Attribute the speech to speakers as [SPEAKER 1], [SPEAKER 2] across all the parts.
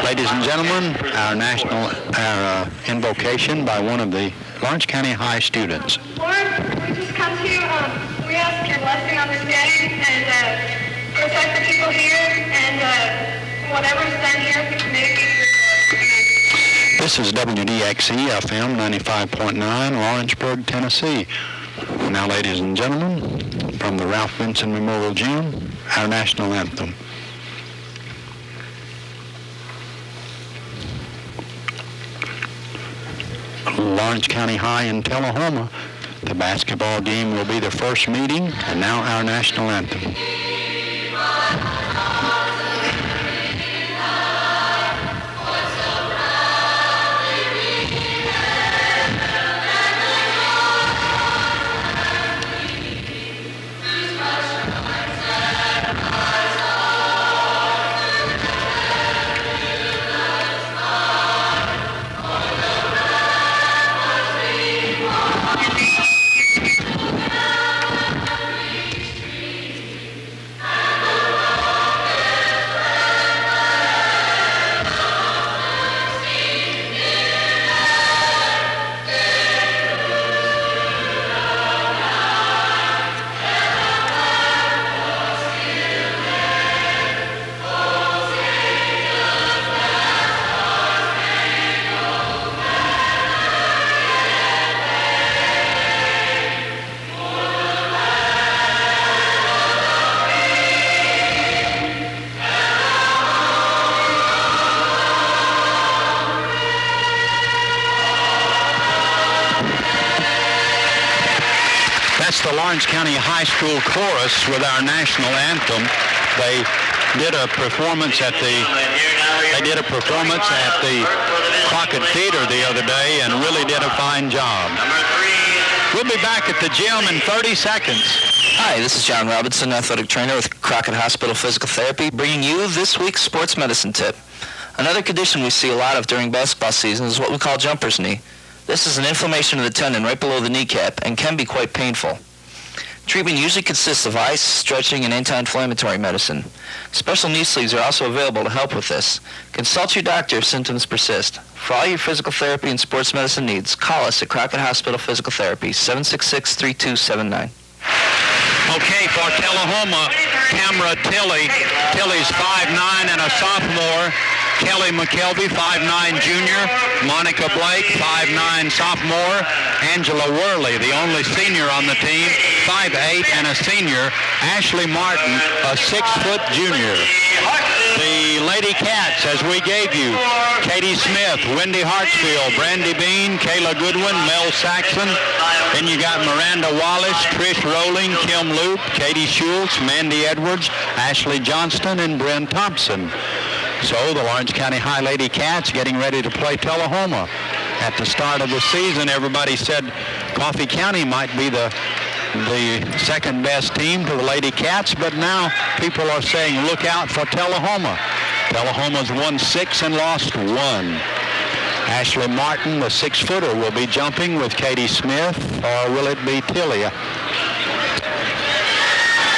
[SPEAKER 1] Ladies and gentlemen, our invocation by one of the Lawrence County High students.
[SPEAKER 2] Lord, we just come to you, we ask your blessing on this day and protect the people here and whatever's done here at the community.
[SPEAKER 1] This is WDXE FM 95.9, Lawrenceburg, Tennessee. Now, ladies and gentlemen, from the Ralph Benson Memorial Gym, our national anthem. Lawrence County High in Tullahoma. The basketball game will be the first meeting, and now our national anthem. That's the Lawrence County High School chorus with our national anthem. They did a performance at the Crockett Theater the other day and really did a fine job. We'll be back at the gym in 30 seconds.
[SPEAKER 3] Hi, this is John Robinson, athletic trainer with Crockett Hospital Physical Therapy, bringing you this week's sports medicine tip. Another condition we see a lot of during basketball season is what we call jumper's knee. This is an inflammation of the tendon right below the kneecap and can be quite painful. Treatment usually consists of ice, stretching, and anti-inflammatory medicine. Special knee sleeves are also available to help with this. Consult your doctor if symptoms persist. For all your physical therapy and sports medicine needs, call us at Crockett Hospital Physical Therapy, 766-3279.
[SPEAKER 1] Okay, for Tullahoma, Tamara Tilley. Tilley's 5'9" and a sophomore. Kelly McKelvey, 5'9" junior. Monica Blake, 5'9" sophomore. Angela Worley, the only senior on the team, 5'8" and a senior. Ashley Martin, a 6-foot junior. The Lady Cats, as we gave you, Katie Smith, Wendy Hartsfield, Brandy Bean, Kayla Goodwin, Mel Saxon. Then you got Miranda Wallace, Trish Rowling, Kim Loop, Katie Schultz, Mandy Edwards, Ashley Johnston, and Bryn Thompson. So the Lawrence County High Lady Cats getting ready to play Tullahoma. At the start of the season, everybody said Coffee County might be the second best team to the Lady Cats, but now people are saying look out for Tullahoma. Tullahoma's won 6 and lost 1. Ashley Martin, the 6-footer, will be jumping with Katie Smith, or will it be Tilley?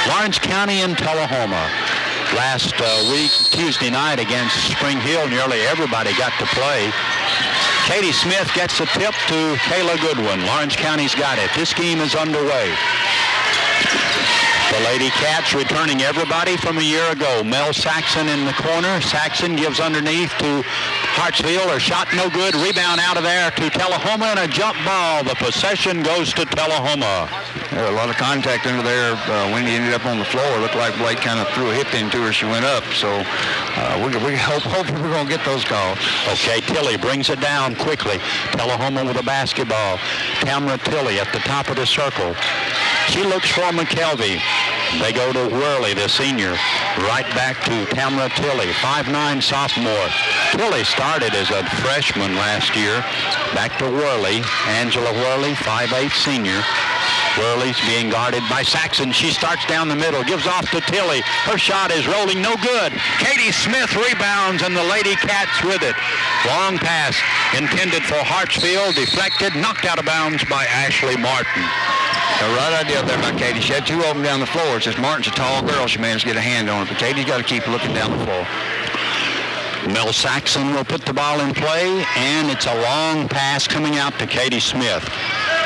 [SPEAKER 1] Lawrence County and Tullahoma. Last week, Tuesday night against Spring Hill, nearly everybody got to play. Katie Smith gets a tip to Kayla Goodwin. Lawrence County's got it. This game is underway. The Lady Cats returning everybody from a year ago. Mel Saxon in the corner. Saxon gives underneath to Hartsfield. Her shot no good. Rebound out of there to Tullahoma and a jump ball. The possession goes to Tullahoma.
[SPEAKER 4] There was a lot of contact under there. Wendy ended up on the floor. It looked like Blake kind of threw a hip into her. She went up. So we hopefully we're going to get those calls.
[SPEAKER 1] Okay, Tilley brings it down quickly. Tullahoma with a basketball. Tamara Tilley at the top of the circle. She looks for McKelvey. They go to Worley, the senior. Right back to Tamara Tilley, 5'9" sophomore. Tilley started as a freshman last year. Back to Worley. Angela Worley, 5'8" senior. Worley's being guarded by Saxon. She starts down the middle, gives off to Tilley. Her shot is rolling, no good. Katie Smith rebounds, and the Lady Cats with it. Long pass intended for Hartsfield, deflected, knocked out of bounds by Ashley Martin.
[SPEAKER 4] The right idea there by Katie. She had two of them down the floor. It's just Martin's a tall girl. She managed to get a hand on it, but Katie's got to keep looking down the floor.
[SPEAKER 1] Mel Saxon will put the ball in play, and it's a long pass coming out to Katie Smith.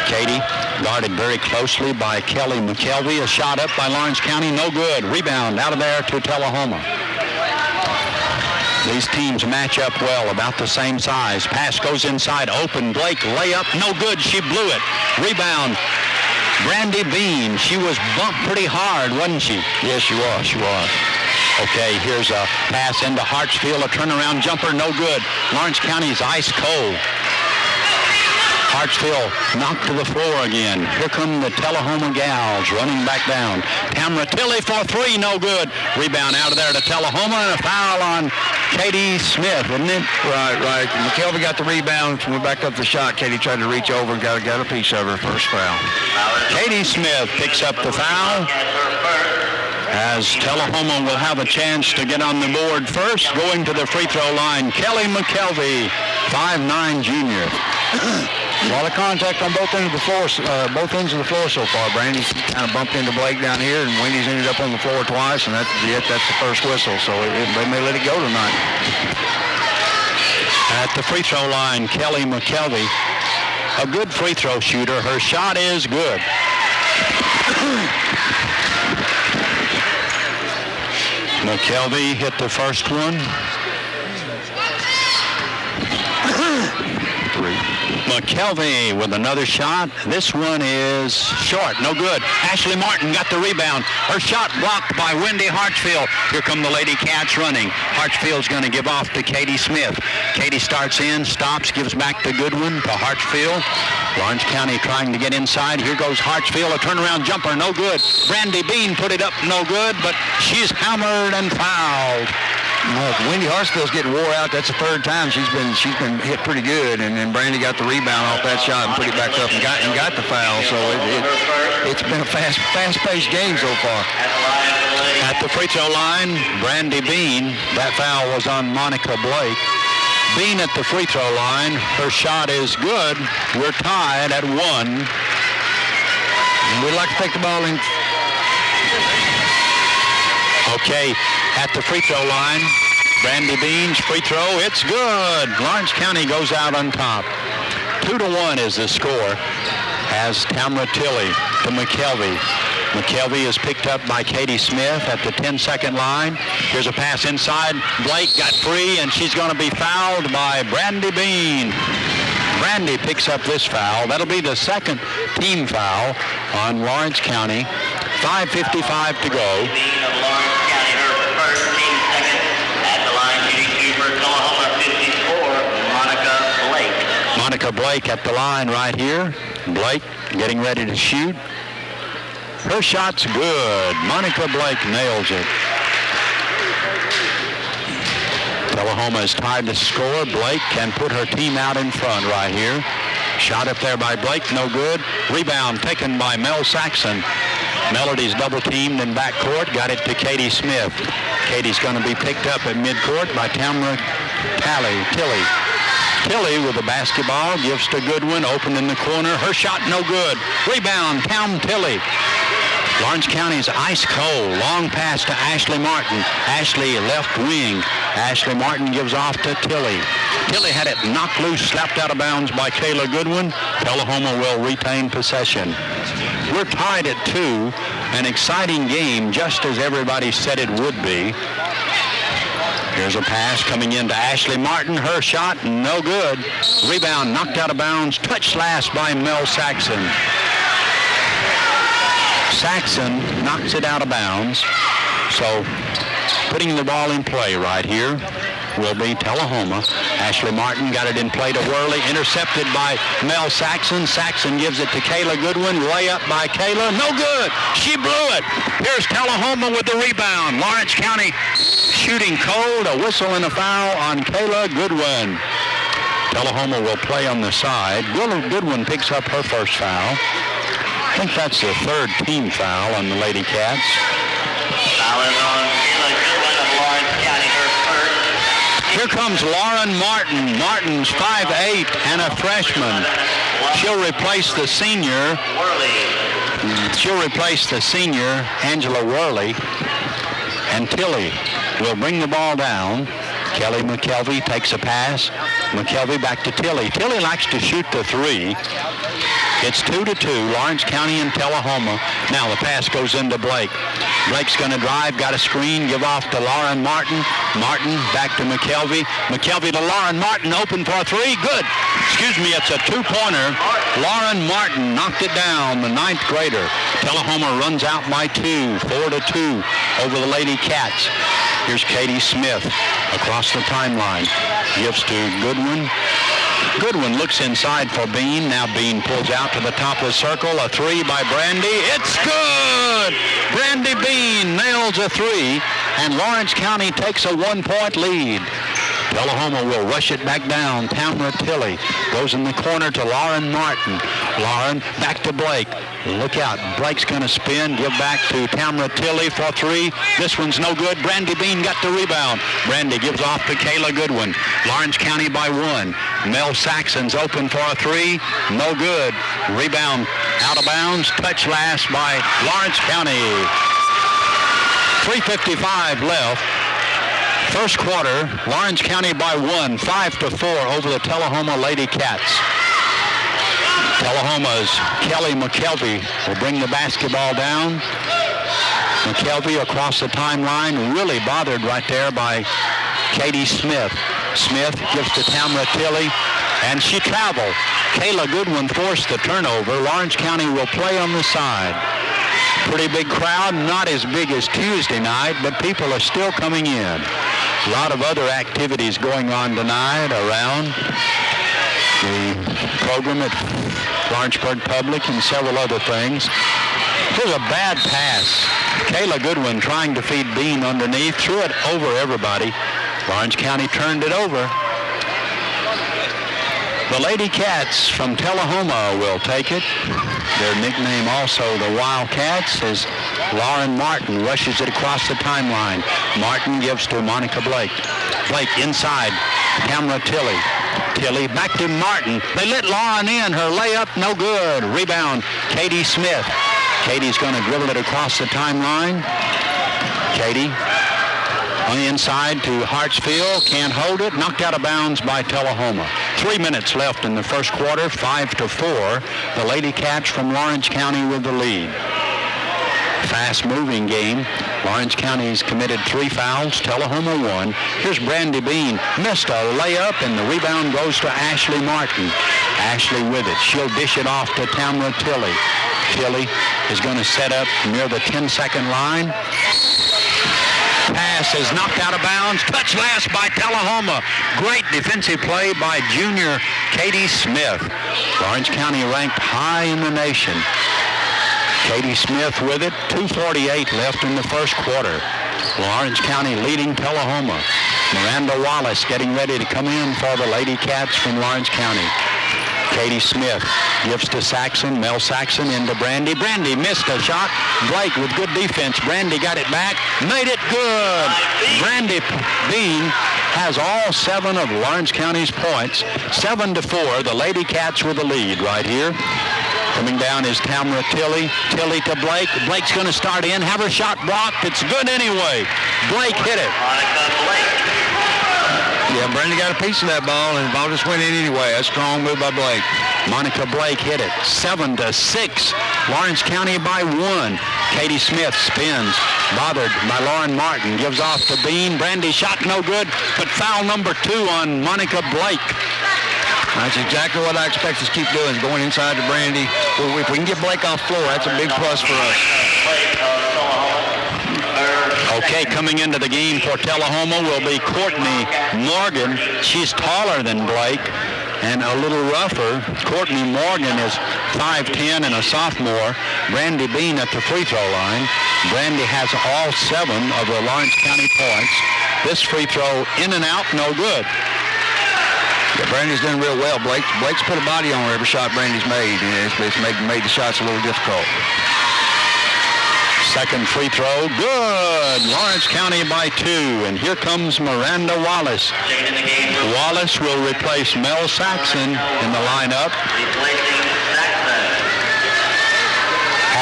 [SPEAKER 1] Katie guarded very closely by Kelly McKelvey. A shot up by Lawrence County, no good. Rebound out of there to Tullahoma. These teams match up well, about the same size. Pass goes inside, open. Blake, layup, no good. She blew it. Rebound, Brandy Bean. She was bumped pretty hard, wasn't she?
[SPEAKER 4] Yes, she was.
[SPEAKER 1] Okay, here's a pass into Hartsfield. A turnaround jumper, no good. Lawrence County's ice cold. Hartsfield knocked to the floor again. Here come the Tullahoma gals running back down. Tamara Tilley for three, no good. Rebound out of there to Tullahoma, and a foul on Katie Smith, isn't it?
[SPEAKER 4] Right. McKelvey got the rebound. Went back up the shot. Katie tried to reach over and got a piece of her first foul.
[SPEAKER 1] Katie Smith picks up the foul, as Tullahoma will have a chance to get on the board first. Going to the free throw line, Kelly McKelvey, 5'9" junior.
[SPEAKER 4] A lot of contact on both ends of the floor so far. Brandy kind of bumped into Blake down here, and Wendy's ended up on the floor twice, and that's the first whistle, so they may let it go tonight.
[SPEAKER 1] At the free throw line, Kelly McKelvey, a good free throw shooter. Her shot is good. McKelvey hit the first one. McKelvey with another shot. This one is short, no good. Ashley Martin got the rebound. Her shot blocked by Wendy Hartsfield. Here come the Lady Cats running. Hartsfield's going to give off to Katie Smith. Katie starts in, stops, gives back to Goodwin, to Hartsfield. Lawrence County trying to get inside. Here goes Hartsfield, a turnaround jumper, no good. Brandy Bean put it up, no good, but she's hammered and fouled.
[SPEAKER 4] Wendy Hartsfield's getting wore out. That's the third time she's been hit pretty good, and then Brandy got the rebound off that shot and put it back up and got the foul. So it's been a fast-paced game so far.
[SPEAKER 1] At the free throw line, Brandy Bean. That foul was on Monica Blake. Bean at the free throw line. Her shot is good. We're tied at 1.
[SPEAKER 4] And we'd like to take the ball in.
[SPEAKER 1] Okay, at the free throw line, Brandy Bean's free throw, it's good. Lawrence County goes out on top. 2-1 is the score, as Tamara Tilley to McKelvey. McKelvey is picked up by Katie Smith at the 10-second line. Here's a pass inside. Blake got free, and she's going to be fouled by Brandy Bean. Brandy picks up this foul. That'll be the second team foul on Lawrence County. 5:55 to go. Monica Blake at the line right here. Blake getting ready to shoot. Her shot's good. Monica Blake nails it. Tullahoma has tied the score. Blake can put her team out in front right here. Shot up there by Blake, no good. Rebound taken by Mel Saxon. Melody's double-teamed in backcourt, got it to Katie Smith. Katie's going to be picked up at midcourt by Tamara Tilley. Tilley with the basketball, gives to Goodwin, open in the corner. Her shot no good. Rebound, Tam Tilley. Lawrence County's ice cold. Long pass to Ashley Martin. Ashley left wing. Ashley Martin gives off to Tilley. Tilley had it knocked loose, slapped out of bounds by Kayla Goodwin. Tullahoma will retain possession. We're tied at 2. An exciting game, just as everybody said it would be. Here's a pass coming into Ashley Martin. Her shot, no good. Rebound knocked out of bounds. Touched last by Mel Saxon. Saxon knocks it out of bounds. So putting the ball in play right here will be Tullahoma. Ashley Martin got it in play to Worley. Intercepted by Mel Saxon. Saxon gives it to Kayla Goodwin. Layup by Kayla. No good. She blew it. Here's Tullahoma with the rebound. Lawrence County shooting cold. A whistle and a foul on Kayla Goodwin. Tullahoma will play on the side. Goodwin picks up her first foul. I think that's the third team foul on the Lady Cats.
[SPEAKER 5] Foul is on Kayla Goodwin of Lawrence County, her first.
[SPEAKER 1] Here comes Lauren Martin. Martin's 5'8" and a freshman. She'll replace the senior. Angela Worley. And Tilley will bring the ball down. Kelly McKelvey takes a pass. McKelvey back to Tilly. Tilly likes to shoot the three. It's 2-2, Lawrence County and Tullahoma. Now the pass goes into Blake. Blake's going to drive, got a screen, give off to Lauren Martin. Martin back to McKelvey. McKelvey to Lauren Martin, open for a three. Good. Excuse me, it's a two-pointer. Lauren Martin knocked it down, the ninth grader. Tullahoma runs out by 2, 4-2 over the Lady Cats. Here's Katie Smith across the timeline. Gives to Goodwin. Goodwin looks inside for Bean. Now Bean pulls out to the top of the circle. A three by Brandy. It's good! Brandy Bean nails a three, and Lawrence County takes a 1-point lead. Tullahoma will rush it back down. Tamara Tilley goes in the corner to Lauren Martin. Lauren back to Blake. Look out. Blake's going to spin. Give back to Tamara Tilley for three. This one's no good. Brandy Bean got the rebound. Brandy gives off to Kayla Goodwin. Lawrence County by 1. Mel Saxon's open for a three. No good. Rebound out of bounds. Touch last by Lawrence County. 3:55 left. First quarter, Lawrence County by 1, 5-4 over the Tullahoma Lady Cats. Tullahoma's Kelly McKelvey will bring the basketball down. McKelvey across the timeline, really bothered right there by Katie Smith. Smith gives to Tamara Tilley, and she traveled. Kayla Goodwin forced the turnover. Lawrence County will play on the side. Pretty big crowd, not as big as Tuesday night, but people are still coming in. A lot of other activities going on tonight around the program at Lawrenceburg Public and several other things. Here's a bad pass. Kayla Goodwin trying to feed Bean underneath, threw it over everybody. Lawrence County turned it over. The Lady Cats from Tullahoma will take it. Their nickname also, the Wildcats, as Lauren Martin rushes it across the timeline. Martin gives to Monica Blake. Blake inside, Tamara Tilley. Tilley back to Martin. They let Lauren in. Her layup, no good. Rebound, Katie Smith. Katie's going to dribble it across the timeline. Katie on the inside to Hartsfield. Can't hold it. Knocked out of bounds by Tullahoma. 3 minutes left in the first quarter, 5-4. The Lady Cats from Lawrence County with the lead. Fast-moving game. Lawrence County's committed 3 fouls. Tullahoma 1. Here's Brandy Bean. Missed a layup, and the rebound goes to Ashley Martin. Ashley with it. She'll dish it off to Tamara Tilley. Tilley is going to set up near the 10-second line. Pass is knocked out of bounds. Touch last by Tullahoma. Great defensive play by junior Katie Smith. Lawrence County ranked high in the nation. Katie Smith with it. 2:48 left in the first quarter. Lawrence County leading Tullahoma. Miranda Wallace getting ready to come in for the Lady Cats from Lawrence County. Katie Smith gives to Saxon. Mel Saxon into Brandy. Brandy missed a shot. Blake with good defense. Brandy got it back. Made it good. Brandy Bean has all 7 of Lawrence County's points. 7-4. The Lady Cats with the lead right here. Coming down is Tamara Tilley. Tilley to Blake. Blake's going to start in. Have her shot blocked. It's good anyway. Blake hit it.
[SPEAKER 4] Yeah, Brandy got a piece of that ball, and the ball just went in anyway. A strong move by Blake.
[SPEAKER 1] Monica Blake hit it. 7-6. Lawrence County by 1. Katie Smith spins. Bothered by Lauren Martin. Gives off to Bean. Brandy shot no good, but foul number 2 on Monica Blake.
[SPEAKER 4] That's exactly what I expect us to keep doing, is going inside to Brandy. If we can get Blake off floor, that's a big plus for us.
[SPEAKER 1] Okay, coming into the game for Tullahoma will be Courtney Morgan. She's taller than Blake and a little rougher. Courtney Morgan is 5'10" and a sophomore. Brandy Bean at the free throw line. Brandy has all 7 of the Lawrence County points. This free throw in and out, no good.
[SPEAKER 4] Yeah, Brandy's doing real well. Blake's put a body on every shot Brandy's made. It's made the shots a little difficult.
[SPEAKER 1] Second free throw, good. Lawrence County by 2, and here comes Miranda Wallace. Wallace will replace Mel Saxon in the lineup.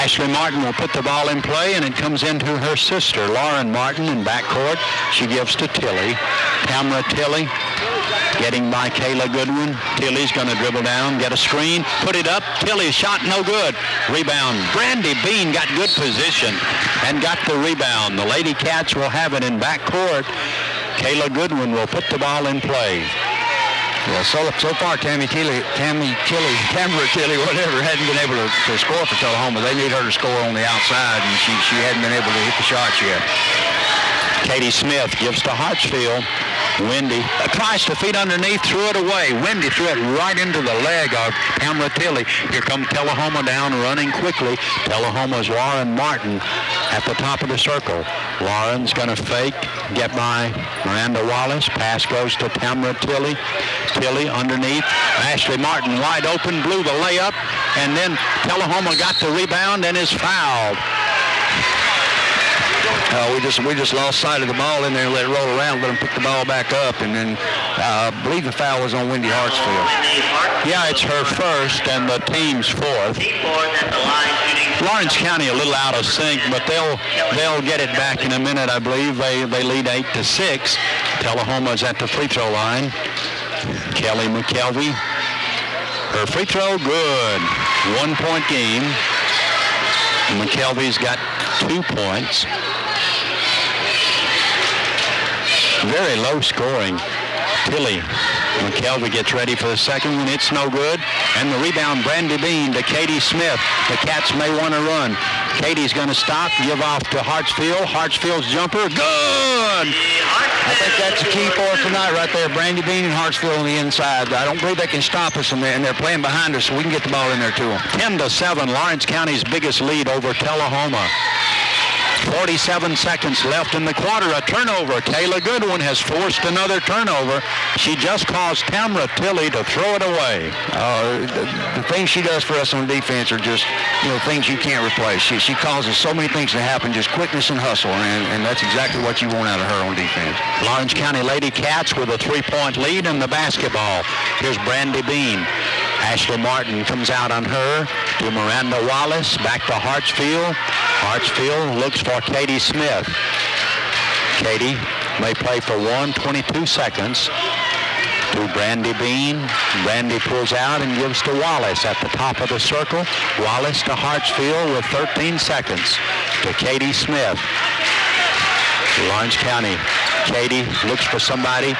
[SPEAKER 1] Ashley Martin will put the ball in play, and it comes into her sister, Lauren Martin, in backcourt. She gives to Tilly. Tamara Tilly getting by Kayla Goodwin. Tilly's going to dribble down, get a screen, put it up. Tilly's shot no good. Rebound. Brandy Bean got good position and got the rebound. The Lady Cats will have it in backcourt. Kayla Goodwin will put the ball in play.
[SPEAKER 4] Yeah, so far, Tamara Tilly, whatever, hadn't been able to score for Tullahoma. They need her to score on the outside, and she hadn't been able to hit the shots yet.
[SPEAKER 1] Katie Smith gives to Hartsfield. Wendy tries to feed underneath, threw it away. Wendy threw it right into the leg of Tamara Tilly. Here comes Tullahoma down, running quickly. Tullahoma's Lauren Martin at the top of the circle. Lauren's going to fake, get by Miranda Wallace. Pass goes to Tamara Tilly. Tilly underneath. Ashley Martin wide open, blew the layup, and then Tullahoma got the rebound and is fouled.
[SPEAKER 4] We just lost sight of the ball in there and let it roll around, let them pick the ball back up, and then I believe the foul was on Wendy Hartsfield.
[SPEAKER 1] Yeah, it's her first and the team's fourth. Lawrence County a little out of sync, but they'll get it back in a minute, I believe. They lead 8-6. Tullahoma's at the free throw line. Kelly McKelvey. Her free throw, good. 1 point game. McKelvey's got 2 points. Very low scoring. Tilly McKelvey gets ready for the second one. It's no good. And the rebound, Brandy Bean to Katie Smith. The Cats may want to run. Katie's going to stop, give off to Hartsfield. Hartsfield's jumper, good!
[SPEAKER 4] I think that's the key for us tonight right there. Brandy Bean and Hartsfield on the inside. I don't believe they can stop us, and they're playing behind us, so we can get the ball in there to them.
[SPEAKER 1] 10-7, Lawrence County's biggest lead over Tullahoma. 47 seconds left in the quarter. A turnover. Kayla Goodwin has forced another turnover. She just caused Tamara Tilly to throw it away.
[SPEAKER 4] The things she does for us on defense are just, things you can't replace. She causes so many things to happen, just quickness and hustle, and that's exactly what you want out of her on defense.
[SPEAKER 1] Lawrence County Lady Cats with a 3-point lead in the basketball. Here's Brandy Bean. Ashley Martin comes out on her to Miranda Wallace, back to Hartsfield. Hartsfield looks for Katie Smith. Katie may play for 22 seconds to Brandy Bean. Brandy pulls out and gives to Wallace at the top of the circle. Wallace to Hartsfield with 13 seconds to Katie Smith. Lawrence County. Katie looks for somebody.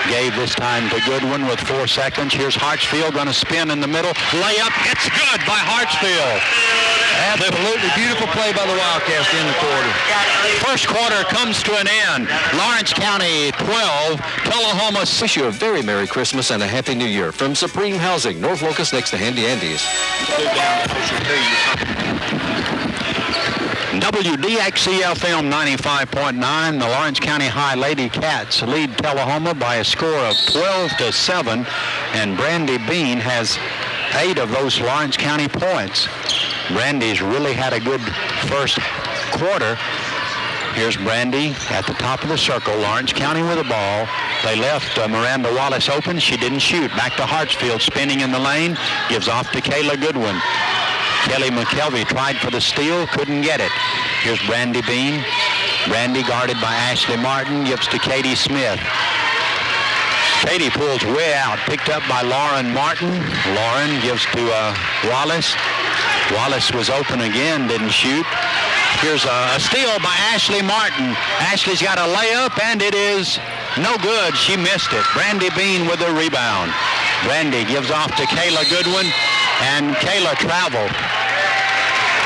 [SPEAKER 1] Gave this time to Goodwin with 4 seconds. Here's Hartsfield going to spin in the middle. Layup. It's good by Hartsfield.
[SPEAKER 4] Absolutely beautiful play by the Wildcats in the quarter.
[SPEAKER 1] First quarter comes to an end. Lawrence County 12, Tullahoma.
[SPEAKER 6] Wish you a very Merry Christmas and a Happy New Year from Supreme Housing, North Locust next to Handy Andy's.
[SPEAKER 1] WDXC-FM 95.9, the Lawrence County High Lady Cats lead Tullahoma by a score of 12-7, and Brandy Bean has 8 of those Lawrence County points. Brandy's really had a good first quarter. Here's Brandy at the top of the circle. Lawrence County with the ball. They left Miranda Wallace open. She didn't shoot. Back to Hartsfield, spinning in the lane. Gives off to Kayla Goodwin. Kelly McKelvey tried for the steal, couldn't get it. Here's Brandy Bean. Brandy guarded by Ashley Martin, gives to Katie Smith. Katie pulls way out, picked up by Lauren Martin. Lauren gives to Wallace. Wallace was open again, didn't shoot. Here's a steal by Ashley Martin. Ashley's got a layup, and it is no good. She missed it. Brandy Bean with the rebound. Brandy gives off to Kayla Goodwin, and Kayla traveled.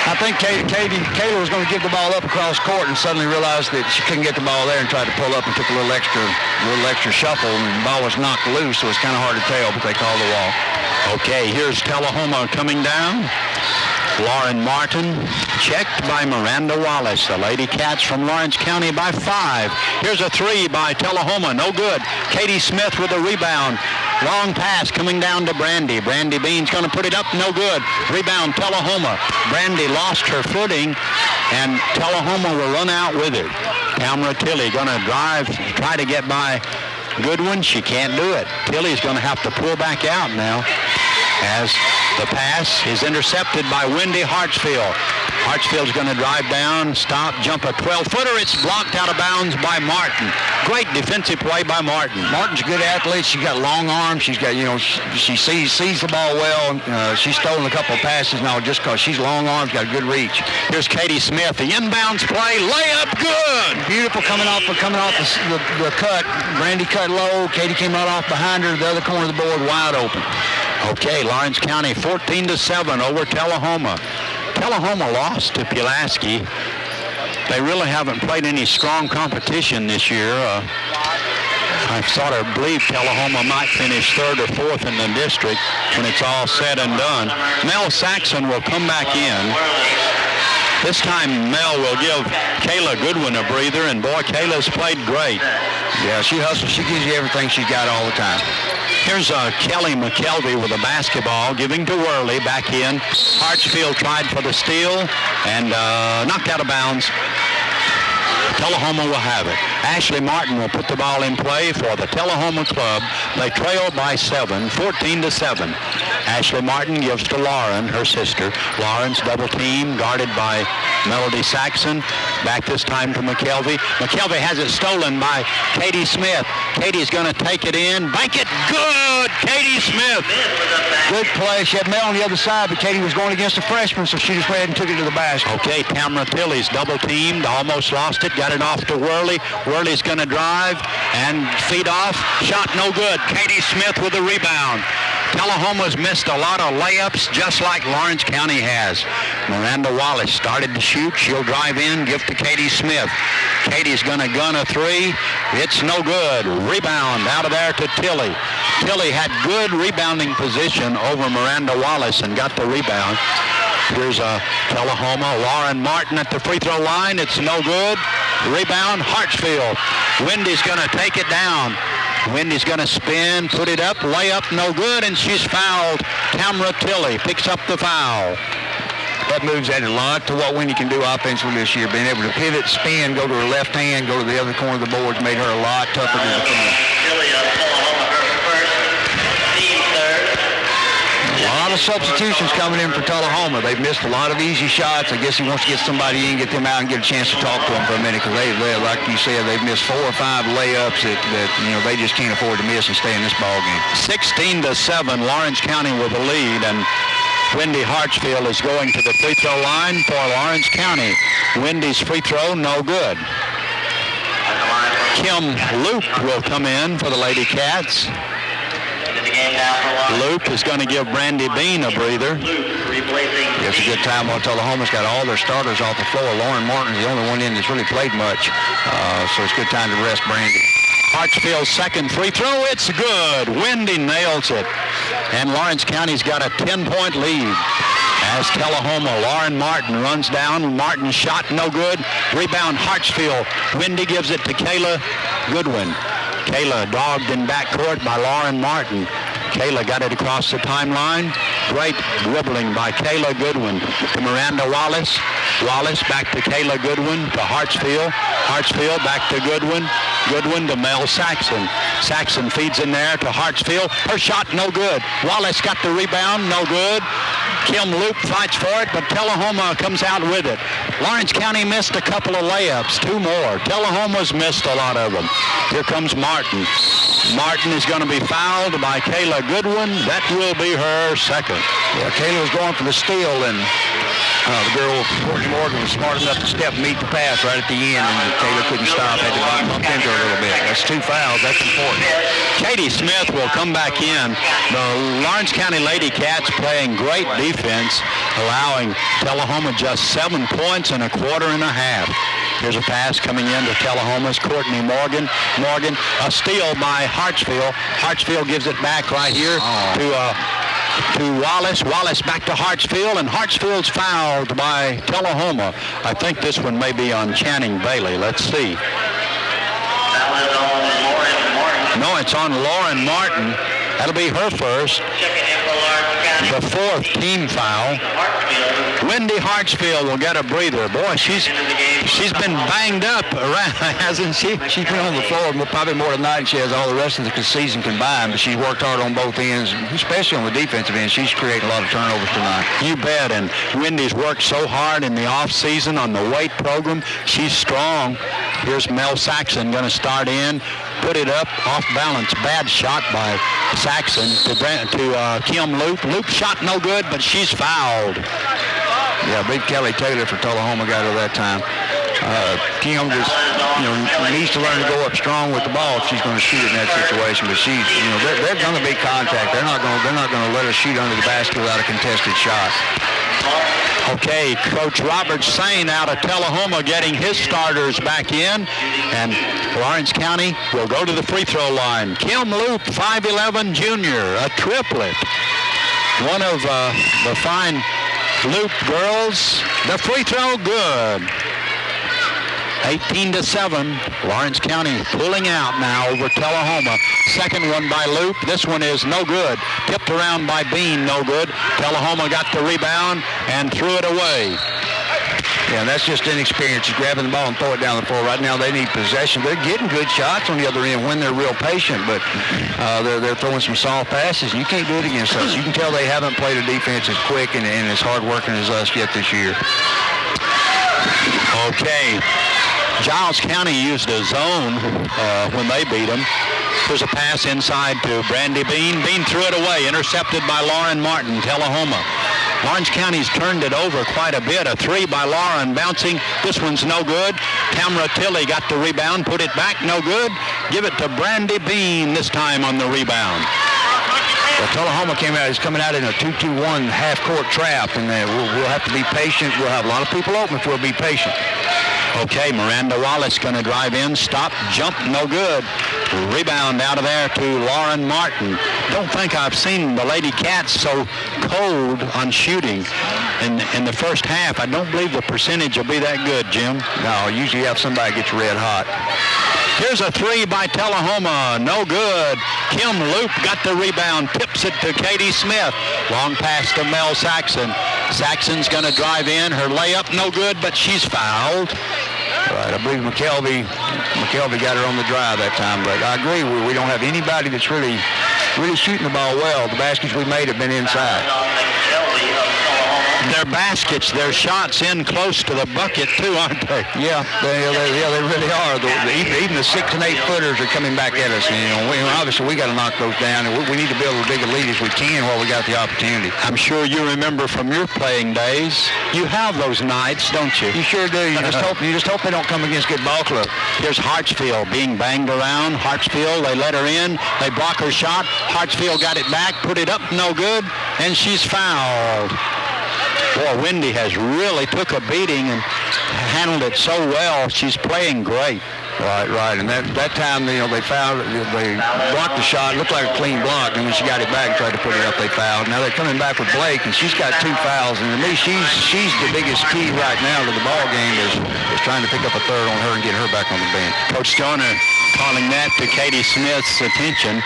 [SPEAKER 4] I think Kayla was going to give the ball up across court and suddenly realized that she couldn't get the ball there and tried to pull up and took a little extra shuffle, and the ball was knocked loose, so it's kind of hard to tell, but they called the wall.
[SPEAKER 1] Okay, here's Tullahoma coming down. Lauren Martin, checked by Miranda Wallace. The Lady Cats from Lawrence County by 5. Here's a 3 by Tullahoma, no good. Katie Smith with a rebound. Long pass coming down to Brandy. Brandy Bean's going to put it up, no good. Rebound, Tullahoma. Brandy lost her footing, and Tullahoma will run out with it. Tamara Tilly going to drive, try to get by Goodwin. She can't do it. Tilly's going to have to pull back out now. as the pass is intercepted by Wendy Hartsfield. Hartsfield's going to drive down, stop, jump a 12-footer. It's blocked out of bounds by Martin. Great defensive play by Martin.
[SPEAKER 4] Martin's a good athlete. She's got long arms. She's got, she sees the ball well. She's stolen a couple of passes now just because she's long arms, got a good reach.
[SPEAKER 1] Here's Katie Smith. The inbounds play, layup good.
[SPEAKER 4] Beautiful coming off the cut. Brandy cut low. Katie came right off behind her. The other corner of the board wide open.
[SPEAKER 1] Okay, Lawrence County 14-7 over Tullahoma. Tullahoma lost to Pulaski. They really haven't played any strong competition this year. I sort of believe Tullahoma might finish third or fourth in the district when it's all said and done. Mel Saxon will come back in. This time Mel will give Kayla Goodwin a breather, and boy, Kayla's played great.
[SPEAKER 4] Yeah, she hustles. She gives you everything she's got all the time.
[SPEAKER 1] Here's Kelly McKelvey with a basketball, giving to Worley, back in. Hartsfield tried for the steal and knocked out of bounds. Tullahoma will have it. Ashley Martin will put the ball in play for the Tullahoma club. They trail by 7, 14-7. Ashley Martin gives to Lauren, her sister. Lauren's double team, guarded by Melody Saxon. Back this time to McKelvey. McKelvey has it stolen by Katie Smith. Katie's going to take it in. Bank it. Good. Katie Smith.
[SPEAKER 4] Good play. She had Mel on the other side, but Katie was going against a freshman, so she just went ahead and took it to the basket.
[SPEAKER 1] Okay, Tamara Tilley's double teamed. Almost lost it. Got it off to Worley. Worley's going to drive and feed off. Shot no good. Katie Smith with the rebound. Tullahoma's missed a lot of layups just like Lawrence County has. Miranda Wallace started to shoot. She'll drive in, give to Katie Smith. Katie's going to gun a three. It's no good. Rebound out of there to Tilley. Tilley had good rebounding position over Miranda Wallace and got the rebound. Here's Tullahoma. Lauren Martin at the free throw line. It's no good. Rebound, Hartsfield. Wendy's going to take it down. Wendy's going to spin, put it up, layup, no good, and she's fouled. Tamara Tilley picks up the foul.
[SPEAKER 4] That move's added a lot to what Wendy can do offensively this year. Being able to pivot, spin, go to her left hand, go to the other corner of the boards, made her a lot tougher to defend. A lot of substitutions coming in for Tullahoma. They've missed a lot of easy shots. I guess he wants to get somebody in, get them out, and get a chance to talk to them for a minute, because they, like you said, they've missed 4 or 5 layups that they just can't afford to miss and stay in this ball game.
[SPEAKER 1] 16-7, Lawrence County with the lead, and Wendy Hartsfield is going to the free throw line for Lawrence County. Wendy's free throw, no good. Kim Luke will come in for the Lady Cats. Luke is going to give Brandy Bean a breather.
[SPEAKER 4] It's a good time while Tullahoma's got all their starters off the floor. Lauren Martin's the only one in that's really played much, so it's a good time to rest Brandy.
[SPEAKER 1] Hartsfield's second free throw, it's good. Wendy nails it. And Lawrence County's got a 10-point lead. As Tullahoma, Lauren Martin runs down. Martin's shot no good. Rebound Hartsfield. Wendy gives it to Kayla Goodwin. Kayla dogged in backcourt by Lauren Martin. Kayla got it across the timeline. Great dribbling by Kayla Goodwin to Miranda Wallace. Wallace back to Kayla Goodwin to Hartsfield. Hartsfield back to Goodwin. Goodwin to Mel Saxon. Saxon feeds in there to Hartsfield. Her shot no good. Wallace got the rebound, no good. Kim Luke fights for it, but Tullahoma comes out with it. Lawrence County missed a couple of layups, 2 more. Tullahoma's missed a lot of them. Here comes Martin. Martin is going to be fouled by Kayla Goodwin. That will be her second.
[SPEAKER 4] Yeah, Kayla was going for the steal, and the girl, Courtney Morgan, was smart enough to step and meet the pass right at the end, and Kayla couldn't stop, had to bump into her a little bit. That's 2 fouls. That's important.
[SPEAKER 1] Katie Smith will come back in. The Lawrence County Lady Cats playing great defense, allowing Tullahoma just 7 points in a quarter and a half. Here's a pass coming in to Tullahoma's Courtney Morgan. Morgan, a steal by Hartsfield. Hartsfield gives it back right here to Wallace. Wallace back to Hartsfield, and Hartsfield's fouled by Tullahoma. I think this one may be on Channing Bailey. Let's see.
[SPEAKER 5] That was on Lauren Martin.
[SPEAKER 1] No, it's on Lauren Martin. That'll be her first. The fourth team foul. Wendy Hartsfield will get a breather. Boy, she's been banged up around, hasn't she?
[SPEAKER 4] She's been on the floor probably more tonight than she has all the rest of the season combined, but she's worked hard on both ends, especially on the defensive end. She's creating a lot of turnovers tonight.
[SPEAKER 1] You bet, and Wendy's worked so hard in the off-season on the weight program. She's strong. Here's Mel Saxon going to start in, put it up, off balance. Bad shot by Saxon to Kim Loop. Loop shot no good, but she's fouled.
[SPEAKER 4] Yeah, big Kelly Taylor for Tullahoma got her that time. Kim just, needs to learn to go up strong with the ball if she's going to shoot in that situation. But she's, they're going to be contact. They're not going to let her shoot under the basket without a contested shot.
[SPEAKER 1] Okay, Coach Robert Sain out of Tullahoma getting his starters back in, and Lawrence County will go to the free throw line. Kim Loop, 5'11", junior, a triplet. One of the fine Loop girls. The free throw, good. 18-7. Lawrence County pulling out now over Tullahoma. Second one by Loop. This one is no good. Tipped around by Bean, no good. Tullahoma got the rebound and threw it away.
[SPEAKER 4] Yeah, that's just inexperience. Just grabbing the ball and throw it down the floor. Right now they need possession. They're getting good shots on the other end when they're real patient, but they're throwing some soft passes. You can't do it against us. You can tell they haven't played a defense as quick and as hard working as us yet this year.
[SPEAKER 1] Okay. Giles County used a zone when they beat them. There's a pass inside to Brandy Bean. Bean threw it away, intercepted by Lauren Martin, Tullahoma. Lawrence County's turned it over quite a bit. A three by Lauren bouncing. This one's no good. Tamara Tilley got the rebound, put it back, no good. Give it to Brandy Bean this time on the rebound.
[SPEAKER 4] Well, Tullahoma is coming out in a 2-2-1 half-court trap, and we'll have to be patient. We'll have a lot of people open if we'll be patient.
[SPEAKER 1] Okay, Miranda Wallace going to drive in, stop, jump, no good. Rebound out of there to Lauren Martin. Don't think I've seen the Lady Cats so cold on shooting in the first half. I don't believe the percentage will be that good, Jim.
[SPEAKER 4] No, usually you have somebody gets red hot.
[SPEAKER 1] Here's a three by Tullahoma, no good. Kim Loop got the rebound, tips it to Katie Smith. Long pass to Mel Saxon. Saxon's going to drive in, her layup no good, but she's fouled.
[SPEAKER 4] Right, I believe McKelvey got her on the drive that time, but I agree, we don't have anybody that's really shooting the ball well. The baskets we made have been inside.
[SPEAKER 1] Their baskets, their shots in close to the bucket too, aren't they?
[SPEAKER 4] Yeah, they really are. Even the 6 and 8 footers are coming back at us. Obviously we got to knock those down, and we need to build as big a lead as we can while we got the opportunity.
[SPEAKER 1] I'm sure you remember from your playing days. You have those nights, don't you?
[SPEAKER 4] You sure do. You just hope they don't come against good ball club.
[SPEAKER 1] Here's Hartsfield being banged around. Hartsfield, they let her in. They block her shot. Hartsfield got it back, put it up, no good, and she's fouled. Boy, Wendy has really took a beating and handled it so well. She's playing great.
[SPEAKER 4] Right. And that time, they blocked the shot. It looked like a clean block. And when she got it back and tried to put it up, they fouled. Now they're coming back with Blake, and she's got 2 fouls. And to me, she's the biggest key right now to the ball game is trying to pick up a third on her and get her back on the bench.
[SPEAKER 1] Coach Stoner calling that to Katie Smith's attention.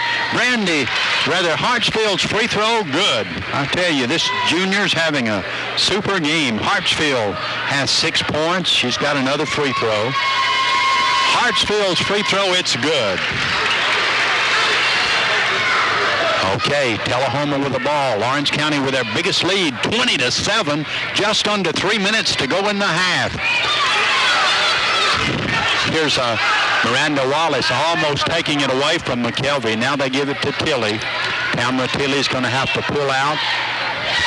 [SPEAKER 1] Hartsfield's free throw, good. I tell you, this junior's having a super game. Hartsfield has 6 points. She's got another free throw. Hartsfield's free throw, it's good. Okay, Tullahoma with the ball. Lawrence County with their biggest lead, 20-7, just under 3 minutes to go in the half. Here's Miranda Wallace almost taking it away from McKelvey. Now they give it to Tilley. Tamara Tilley's going to have to pull out.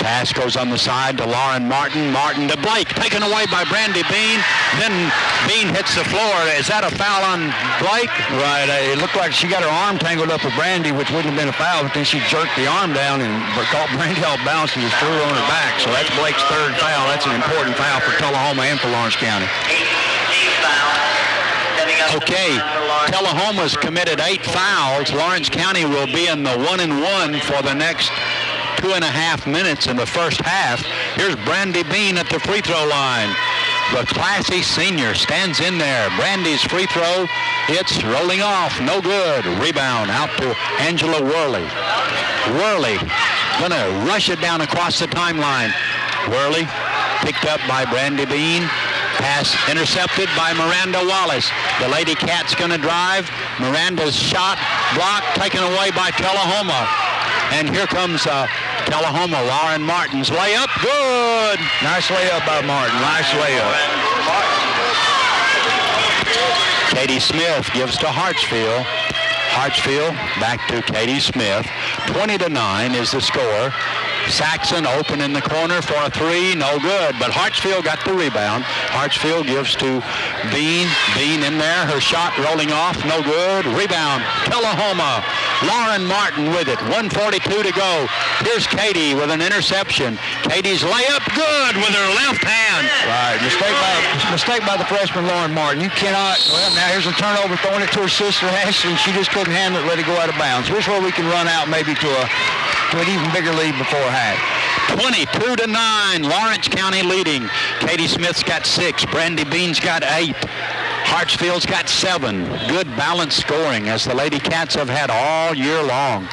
[SPEAKER 1] Pass goes on the side to Lauren Martin. Martin to Blake, taken away by Brandy Bean. Then Bean hits the floor. Is that a foul on Blake?
[SPEAKER 4] Right. It looked like she got her arm tangled up with Brandy, which wouldn't have been a foul, but then she jerked the arm down and caught Brandy off balance and just threw her on her back. So that's Blake's 3rd foul. That's an important foul for Tullahoma and for Lawrence County.
[SPEAKER 1] Okay, Tullahoma's committed 8 fouls. Lawrence County will be in the 1-1 for the next 2.5 minutes in the first half. Here's Brandy Bean at the free throw line. The classy senior stands in there. Brandy's free throw. It's rolling off. No good. Rebound out to Angela Worley. Worley going to rush it down across the timeline. Worley picked up by Brandy Bean. Pass intercepted by Miranda Wallace. The Lady Cats going to drive. Miranda's shot blocked, taken away by Tullahoma. And here comes Tullahoma. Lauren Martin's layup. Good.
[SPEAKER 4] Nice layup by Martin. Nice layup.
[SPEAKER 1] Katie Smith gives to Hartsfield. Hartsfield back to Katie Smith. 20-9 is the score. Saxon open in the corner for a three, no good, but Hartsfield got the rebound. Hartsfield gives to Bean. Bean in there, her shot rolling off, no good. Rebound, Tullahoma. Lauren Martin with it, 1:42 to go. Here's Katie with an interception. Katie's layup, good with her left hand.
[SPEAKER 4] Right, mistake by the freshman Lauren Martin. You cannot, well, now here's a turnover, throwing it to her sister Ashley, and she just couldn't handle it, let it go out of bounds. Here's where we can run out maybe to an even bigger lead before half.
[SPEAKER 1] 22-9, Lawrence County leading. Katie Smith's got 6, Brandy Bean's got 8. Hartsfield's got 7. Good balanced scoring as the Lady Cats have had all year long.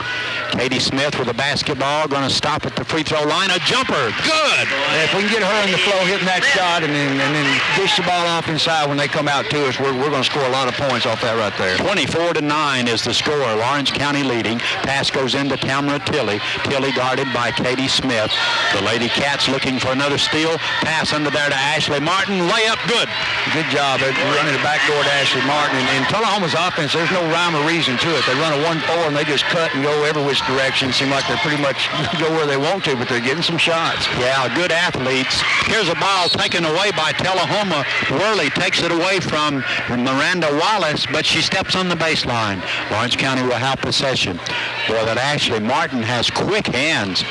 [SPEAKER 1] Katie Smith with a basketball, going to stop at the free throw line. A jumper, good.
[SPEAKER 4] If we can get her in the flow hitting that shot and then dish the ball off inside when they come out to us, we're going to score a lot of points off that right there.
[SPEAKER 1] 24-9 is the score. Lawrence County leading. Pass goes into Tamara Tilley. Tilley guarded by Katie Smith. The Lady Cats looking for another steal. Pass under there to Ashley Martin. Layup, good.
[SPEAKER 4] Good job at running the backdoor to Ashley Martin. And Tullahoma's offense, there's no rhyme or reason to it. They run a 1-4 and they just cut and go every which direction. Seem like they're pretty much go where they want to, but they're getting some shots.
[SPEAKER 1] Yeah, good athletes. Here's a ball taken away by Tullahoma. Worley takes it away from Miranda Wallace, but she steps on the baseline. Lawrence County will have possession. Boy, that Ashley Martin has quick hands.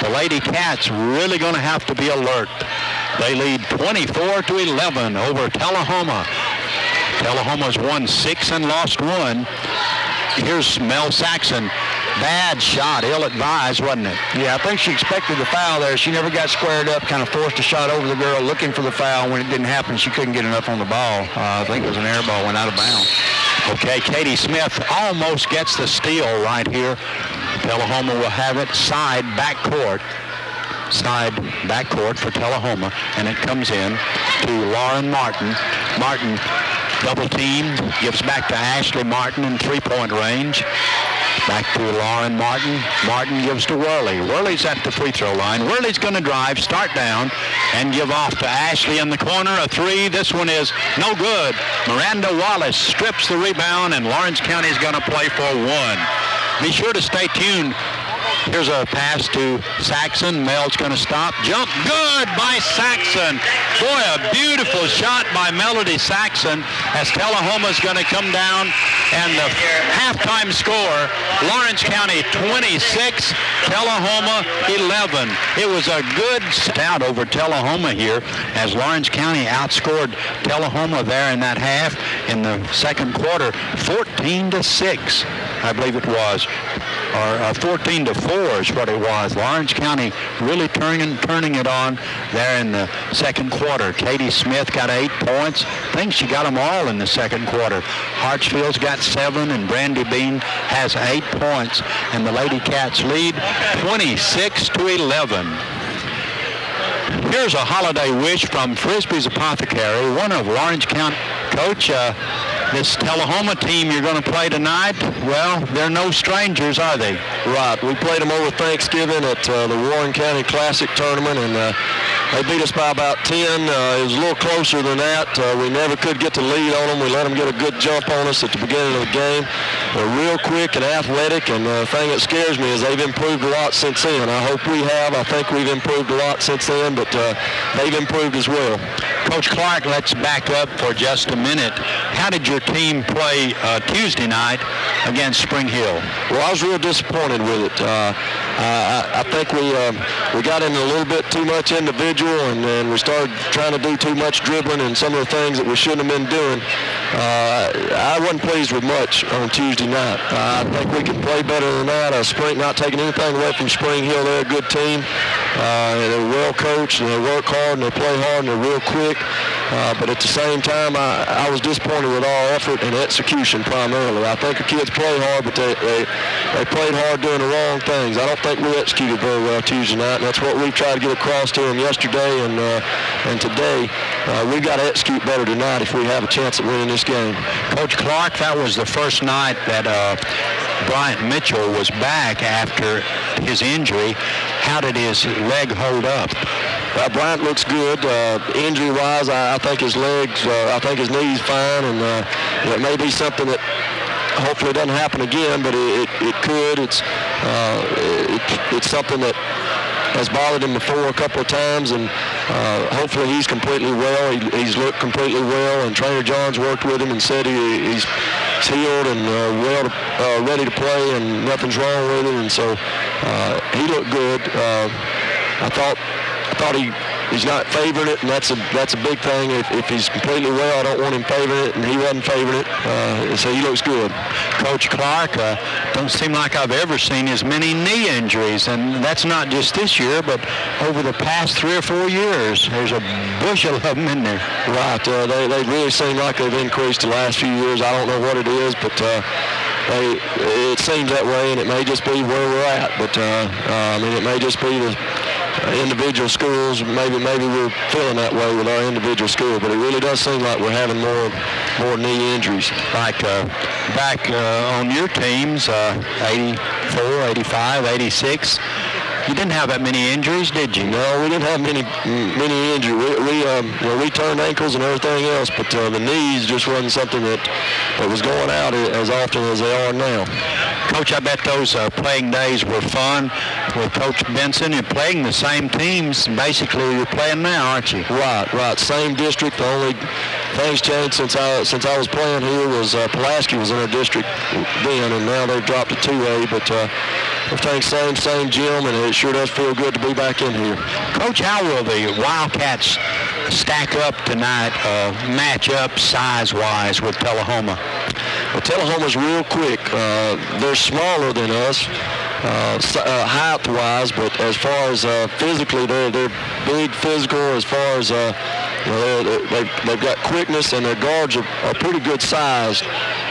[SPEAKER 1] The Lady Cats really going to have to be alert. They lead 24-11 over Tullahoma. Tullahoma's won 6 and lost 1. Here's Mel Saxon. Bad shot, ill-advised, wasn't it?
[SPEAKER 4] Yeah, I think she expected the foul there. She never got squared up, kind of forced a shot over the girl looking for the foul. When it didn't happen, she couldn't get enough on the ball. I think it was an air ball, went out of bounds.
[SPEAKER 1] Okay, Katie Smith almost gets the steal right here. Tullahoma will have it side backcourt for Tullahoma, and it comes in to Lauren Martin. Martin double teamed, gives back to Ashley Martin in three-point range. Back to Lauren Martin. Martin gives to Worley. Worley's at the free throw line. Worley's going to drive, start down, and give off to Ashley in the corner. A three. This one is no good. Miranda Wallace strips the rebound, and Lawrence County is going to play for 1. Be sure to stay tuned. Here's a pass to Saxon. Mel's going to stop. Jump. Good by Saxon. Boy, a beautiful shot by Melody Saxon as Tullahoma's going to come down. And the halftime score, Lawrence County 26, Tullahoma 11. It was a good stout over Tullahoma here as Lawrence County outscored Tullahoma there in that half in the second quarter, 14-6, I believe it was. Or 14-4 is what it was. Lawrence County really turning it on there in the second quarter. Katie Smith got 8 points. I think she got them all in the second quarter. Hartsfield's got 7, and Brandy Bean has 8 points. And the Lady Cats lead 26-11. Here's a holiday wish from Frisbee's Apothecary, one of Lawrence County. Coach, this Tullahoma team you're going to play tonight, well, they're no strangers, are they?
[SPEAKER 7] Right. We played them over Thanksgiving at the Warren County Classic Tournament, and they beat us by about 10. It was a little closer than that. We never could get the lead on them. We let them get a good jump on us at the beginning of the game. They're real quick and athletic, and the thing that scares me is they've improved a lot since then. I hope we have. I think we've improved a lot since then, but they've improved as well.
[SPEAKER 1] Coach Clark, let's back up for just a minute. How did your team play Tuesday night against Spring Hill?
[SPEAKER 7] Well, I was real disappointed with it. I think we got into a little bit too much individual, and we started trying to do too much dribbling and some of the things that we shouldn't have been doing. I wasn't pleased with much on Tuesday night. I think we can play better than that. Not taking anything away from Spring Hill. They're a good team. They're well coached, and they work hard, and they play hard, and they're real quick. But at the same time, I was disappointed with our effort and execution primarily. I think the kids play hard, but they played hard doing the wrong things. I don't think we executed very well Tuesday night, and that's what we tried to get across to them yesterday and today. We got to execute better tonight if we have a chance at winning this game.
[SPEAKER 1] Coach Clark, that was the first night that Bryant Mitchell was back after his injury. How did his leg hold up?
[SPEAKER 7] Bryant looks good. Injury-wise, I think his legs, I think his knee's fine, and it may be something that hopefully doesn't happen again, but it could. It's something that has bothered him before a couple of times, and hopefully he's completely well. He's looked completely well, and Trainer Johns worked with him and said he's healed and ready to play, and nothing's wrong with him, and so he looked good. I thought he's not favoring it, and that's a big thing. If he's completely well, I don't want him favoring it, and he wasn't favoring it, so he looks good.
[SPEAKER 1] Coach Clark, don't seem like I've ever seen as many knee injuries, and that's not just this year, but over the past 3 or 4 years. There's a bushel of them in there.
[SPEAKER 7] Right. They really seem like they've increased the last few years. I don't know what it is, but it seems that way, and it may just be where we're at. But it may just be the individual schools. Maybe we're feeling that way with our individual school, but it really does seem like we're having more knee injuries.
[SPEAKER 1] Like back on your teams, 84, 85, 86, you didn't have that many injuries, did you?
[SPEAKER 7] No, we didn't have many injuries. We turned ankles and everything else, but the knees just wasn't something that was going out as often as they are now.
[SPEAKER 1] Coach, I bet those playing days were fun with Coach Benson. You're playing the same teams basically you're playing now, aren't you?
[SPEAKER 7] Right. Same district. The only things changed since I was playing here was Pulaski was in our district then, and now they've dropped to 2A. But everything's same gym, and it sure does feel good to be back in here.
[SPEAKER 1] Coach, how will the Wildcats stack up tonight, match up size-wise with Tullahoma?
[SPEAKER 7] Well, Tullahoma's real quick. They're smaller than us, height-wise, but as far as physically, they're big physical. As far as they've got quickness, and their guards are pretty good sized.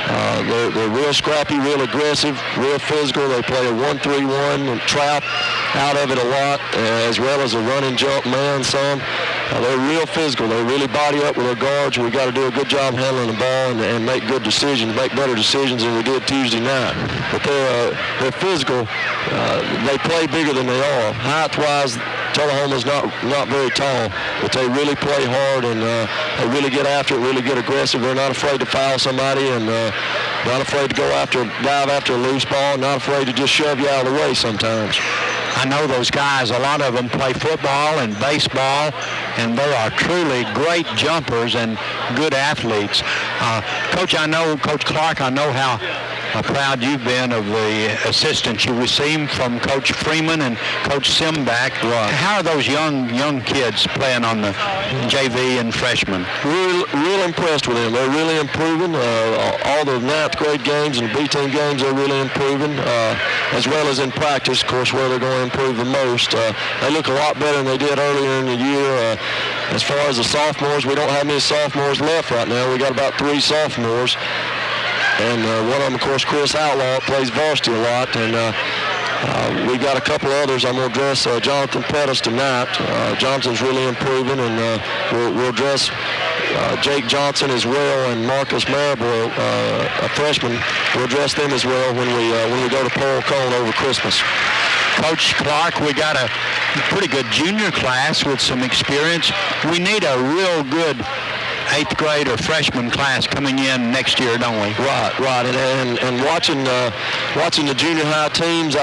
[SPEAKER 7] They're real scrappy, real aggressive, real physical. They play a 1-3-1 and trap out of it a lot, as well as a run and jump man some. They're real physical. They really body up with their guards. We've got to do a good job handling the ball and make good decisions, make better decisions than we did Tuesday night. But they're physical. They play bigger than they are. Height-wise, Tullahoma's not very tall, but they really play hard, and they really get after it, really get aggressive. They're not afraid to foul somebody, and not afraid to dive after a loose ball, not afraid to just shove you out of the way sometimes.
[SPEAKER 1] I know those guys, a lot of them play football and baseball, and they are truly great jumpers and good athletes. Coach Clark, I know how proud you've been of the assistance you received from Coach Freeman and Coach Simback.
[SPEAKER 7] Right.
[SPEAKER 1] How are those young kids playing on the JV and freshmen?
[SPEAKER 7] Real impressed with them. They're really improving. All the 9th grade games and the B-team games, they're really improving, as well as in practice, of course, where they're going to improve the most. They look a lot better than they did earlier in the year. As far as the sophomores, we don't have many sophomores left right now. We got about 3 sophomores. And one of them, of course, Chris Outlaw, plays varsity a lot. And we got a couple others. I'm going to dress Jonathan Pettis tonight. Johnson's really improving, and we'll dress Jake Johnson as well, and Marcus Marable, a freshman. We'll dress them as well when we go to Pearl Cone over Christmas.
[SPEAKER 1] Coach Clark, we got a pretty good junior class with some experience. We need a real good 8th grade or freshman class coming in next year, don't we?
[SPEAKER 7] Right. And watching the junior high teams,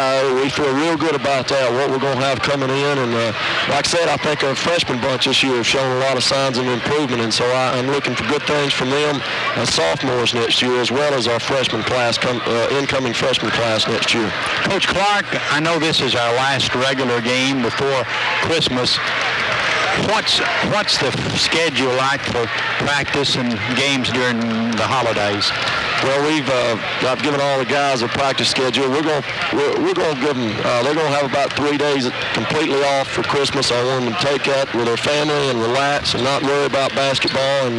[SPEAKER 7] we feel real good about that, what we're going to have coming in. And like I said, I think our freshman bunch this year have shown a lot of signs of improvement, and so I'm looking for good things from them as sophomores next year, as well as our freshman class, incoming freshman class next year.
[SPEAKER 1] Coach Clark, I know this is our last regular game before Christmas. What's the schedule like for practice and games during the holidays?
[SPEAKER 7] Well, I've given all the guys a practice schedule. We're going to give them. They're going to have about 3 days completely off for Christmas. I want them to take that with their family and relax and not worry about basketball. And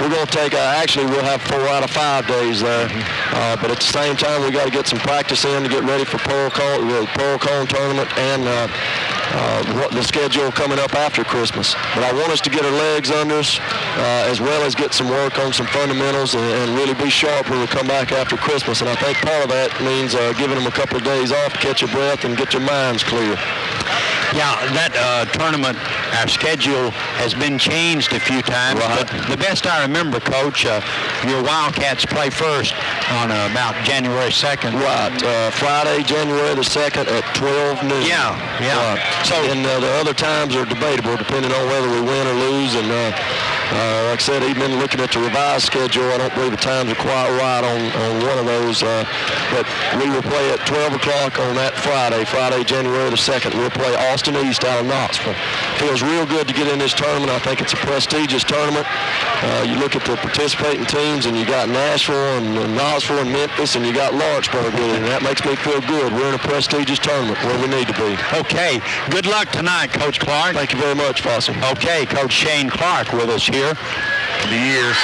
[SPEAKER 7] we're going to take. Actually, we'll have 4 out of 5 days there. But at the same time, we got to get some practice in to get ready for the Pearl Cone tournament and the schedule coming up after Christmas. But I want us to get our legs under us, as well as get some work on some fundamentals and really be sharp when we come back after Christmas. And I think part of that means giving them a couple of days off to catch your breath and get their minds clear.
[SPEAKER 1] Yeah, that tournament, our schedule has been changed a few times.
[SPEAKER 7] Right.
[SPEAKER 1] But the best I remember, Coach, your Wildcats play first on about January 2nd.
[SPEAKER 7] Right. Friday, January the 2nd at 12 noon.
[SPEAKER 1] Yeah.
[SPEAKER 7] Right.
[SPEAKER 1] So,
[SPEAKER 7] and the other times are debatable depending on whether we win or lose. And like I said, even looking at the revised schedule, I don't believe the times are quite right on one of those. But we will play at 12 o'clock on that Friday, January the 2nd. We'll play Austin East out of Knoxville. Feels real good to get in this tournament. I think it's a prestigious tournament. You look at the participating teams, and you got Nashville and Knoxville and Memphis, and you got Lawrenceburg with it, and that makes me feel good. We're in a prestigious tournament where we need to be.
[SPEAKER 1] okay, good luck tonight, Coach Clark.
[SPEAKER 7] Thank you very much, Fossey.
[SPEAKER 1] Okay, Coach Shane Clark with us here.
[SPEAKER 4] The years,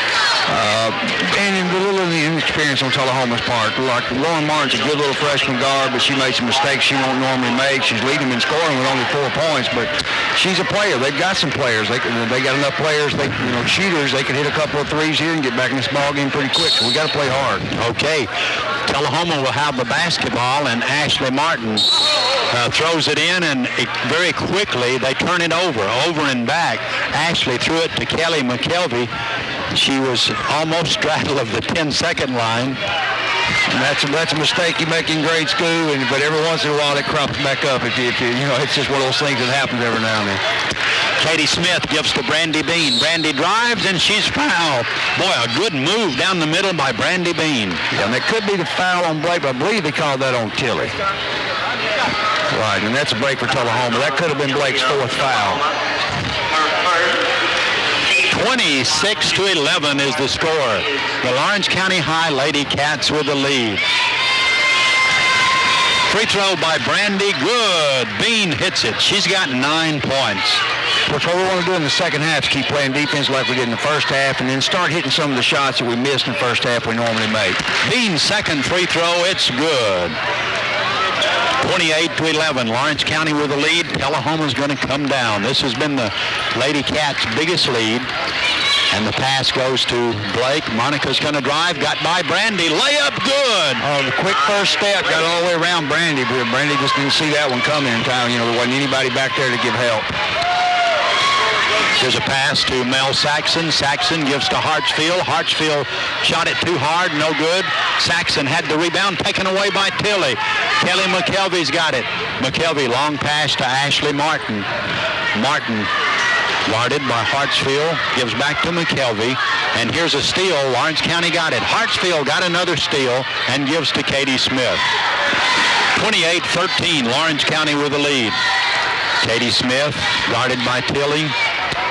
[SPEAKER 4] and a little of the inexperience on Tullahoma's part. Like Lauren Martin's a good little freshman guard, but she made some mistakes she won't normally make. She's leading them in scoring with only 4 points, but she's a player. They've got some players. They got enough players. Shooters. They can hit a couple of threes here and get back in this ball game pretty quick. So we got to play hard.
[SPEAKER 1] Okay, Tullahoma will have the basketball, and Ashley Martin throws it in, and very quickly they turn it over and back. Ashley threw it to Kelly McKelvey. She was almost straddle of the 10-second line.
[SPEAKER 4] And that's a mistake you make in grade school, but every once in a while it crops back up. If you it's just one of those things that happens every now and then.
[SPEAKER 1] Katie Smith gives to Brandy Bean. Brandy drives, and she's fouled. Boy, a good move down the middle by Brandy Bean.
[SPEAKER 4] Yeah, and it could be the foul on Blake, but I believe they called that on Tilly. Right, and that's a break for Tullahoma. That could have been Blake's 4th foul.
[SPEAKER 1] 26-11 is the score. The Lawrence County High Lady Cats with the lead. Free throw by Brandy, good. Bean hits it. She's got 9 points.
[SPEAKER 4] Which what we want to do in the second half is keep playing defense like we did in the first half, and then start hitting some of the shots that we missed in the first half we normally make.
[SPEAKER 1] Bean's second free throw, it's good. 28-11, Lawrence County with the lead. Tullahoma's going to come down. This has been the Lady Cats' biggest lead. And the pass goes to Blake. Monica's going to drive. Got by Brandy. Layup good.
[SPEAKER 4] Oh, the quick first step got all the way around Brandy, but Brandy just didn't see that one coming in time. There wasn't anybody back there to give help.
[SPEAKER 1] There's a pass to Mel Saxon. Saxon gives to Hartsfield. Hartsfield shot it too hard, no good. Saxon had the rebound taken away by Tilly. Kelly McKelvey's got it. McKelvey, long pass to Ashley Martin. Martin guarded by Hartsfield, gives back to McKelvey, and here's a steal. Lawrence County got it. Hartsfield got another steal and gives to Katie Smith. 28-13, Lawrence County with the lead. Katie Smith guarded by Tilly.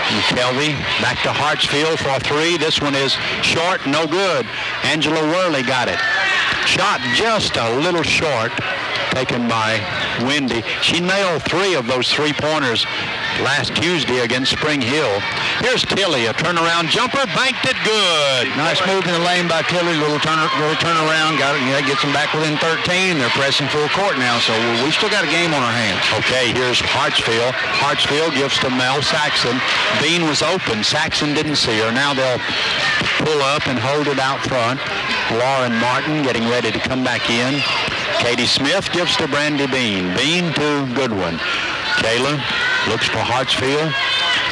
[SPEAKER 1] McKelvey back to Hartsfield for a 3. This one is short, no good. Angela Worley got it. Shot just a little short, taken by Wendy. She nailed 3 of those 3-pointers last Tuesday against Spring Hill. Here's Tilly, a turnaround jumper, banked it good.
[SPEAKER 4] Nice move in the lane by Tilly, little turnaround, got it, gets them back within 13. They're pressing full court now, so we still got a game on our hands.
[SPEAKER 1] Okay, here's Hartsfield. Hartsfield gives to Mel Saxon. Bean was open. Saxon didn't see her. Now they'll pull up and hold it out front. Lauren Martin getting ready to come back in. Katie Smith gives to Brandy Bean. Bean to Goodwin. Kayla looks for Hartsfield.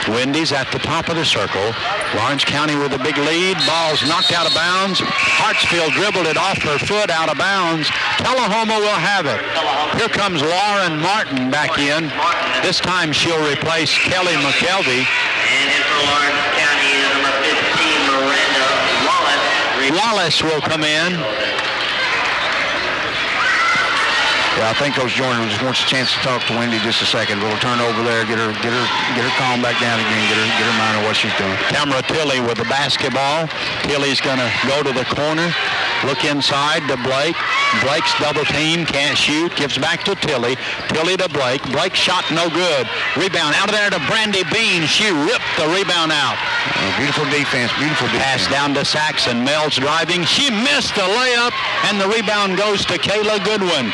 [SPEAKER 1] Wendy's at the top of the circle. Lawrence County with a big lead. Ball's knocked out of bounds. Hartsfield dribbled it off her foot out of bounds. Tullahoma will have it. Here comes Lauren Martin back in. This time she'll replace Kelly McKelvey.
[SPEAKER 5] And in for Lawrence County is number 15, Miranda Wallace.
[SPEAKER 1] Wallace will come in.
[SPEAKER 4] Yeah, I think Coach Joyner just wants a chance to talk to Wendy just a second. We'll turn over there, get her calm back down again, get her mind on what she's doing.
[SPEAKER 1] Tamara Tilley with the basketball. Tilley's going to go to the corner, look inside to Blake. Blake's double team, can't shoot, gives back to Tilley. Tilley to Blake. Blake shot no good. Rebound out of there to Brandy Bean. She ripped the rebound out.
[SPEAKER 4] Beautiful defense.
[SPEAKER 1] Pass down to Saxon. Mel's driving. She missed the layup, and the rebound goes to Kayla Goodwin.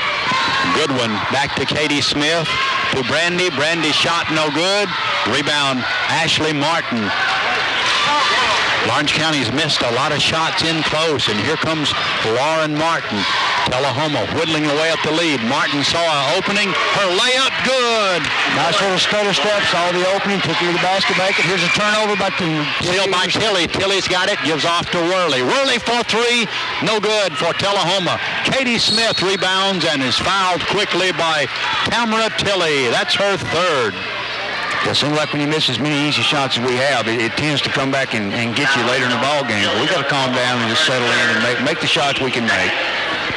[SPEAKER 1] Goodwin back to Katie Smith, to Brandy. Brandy shot no good. Rebound, Ashley Martin. Lawrence County's missed a lot of shots in close, and here comes Lauren Martin. Tullahoma whittling away at the lead. Martin saw an opening. Her layup, good.
[SPEAKER 4] Nice little stutter step, saw the opening, took it to the basket, make it. Here's a turnover by
[SPEAKER 1] Tilly. Tilly's got it, gives off to Worley. Worley for three, no good for Tullahoma. Katie Smith rebounds and is fouled quickly by Tamara Tilley. That's her third.
[SPEAKER 4] It seems like when you miss as many easy shots as we have, it tends to come back and get you later in the ball game. But we got to calm down and just settle in and make the shots we can make.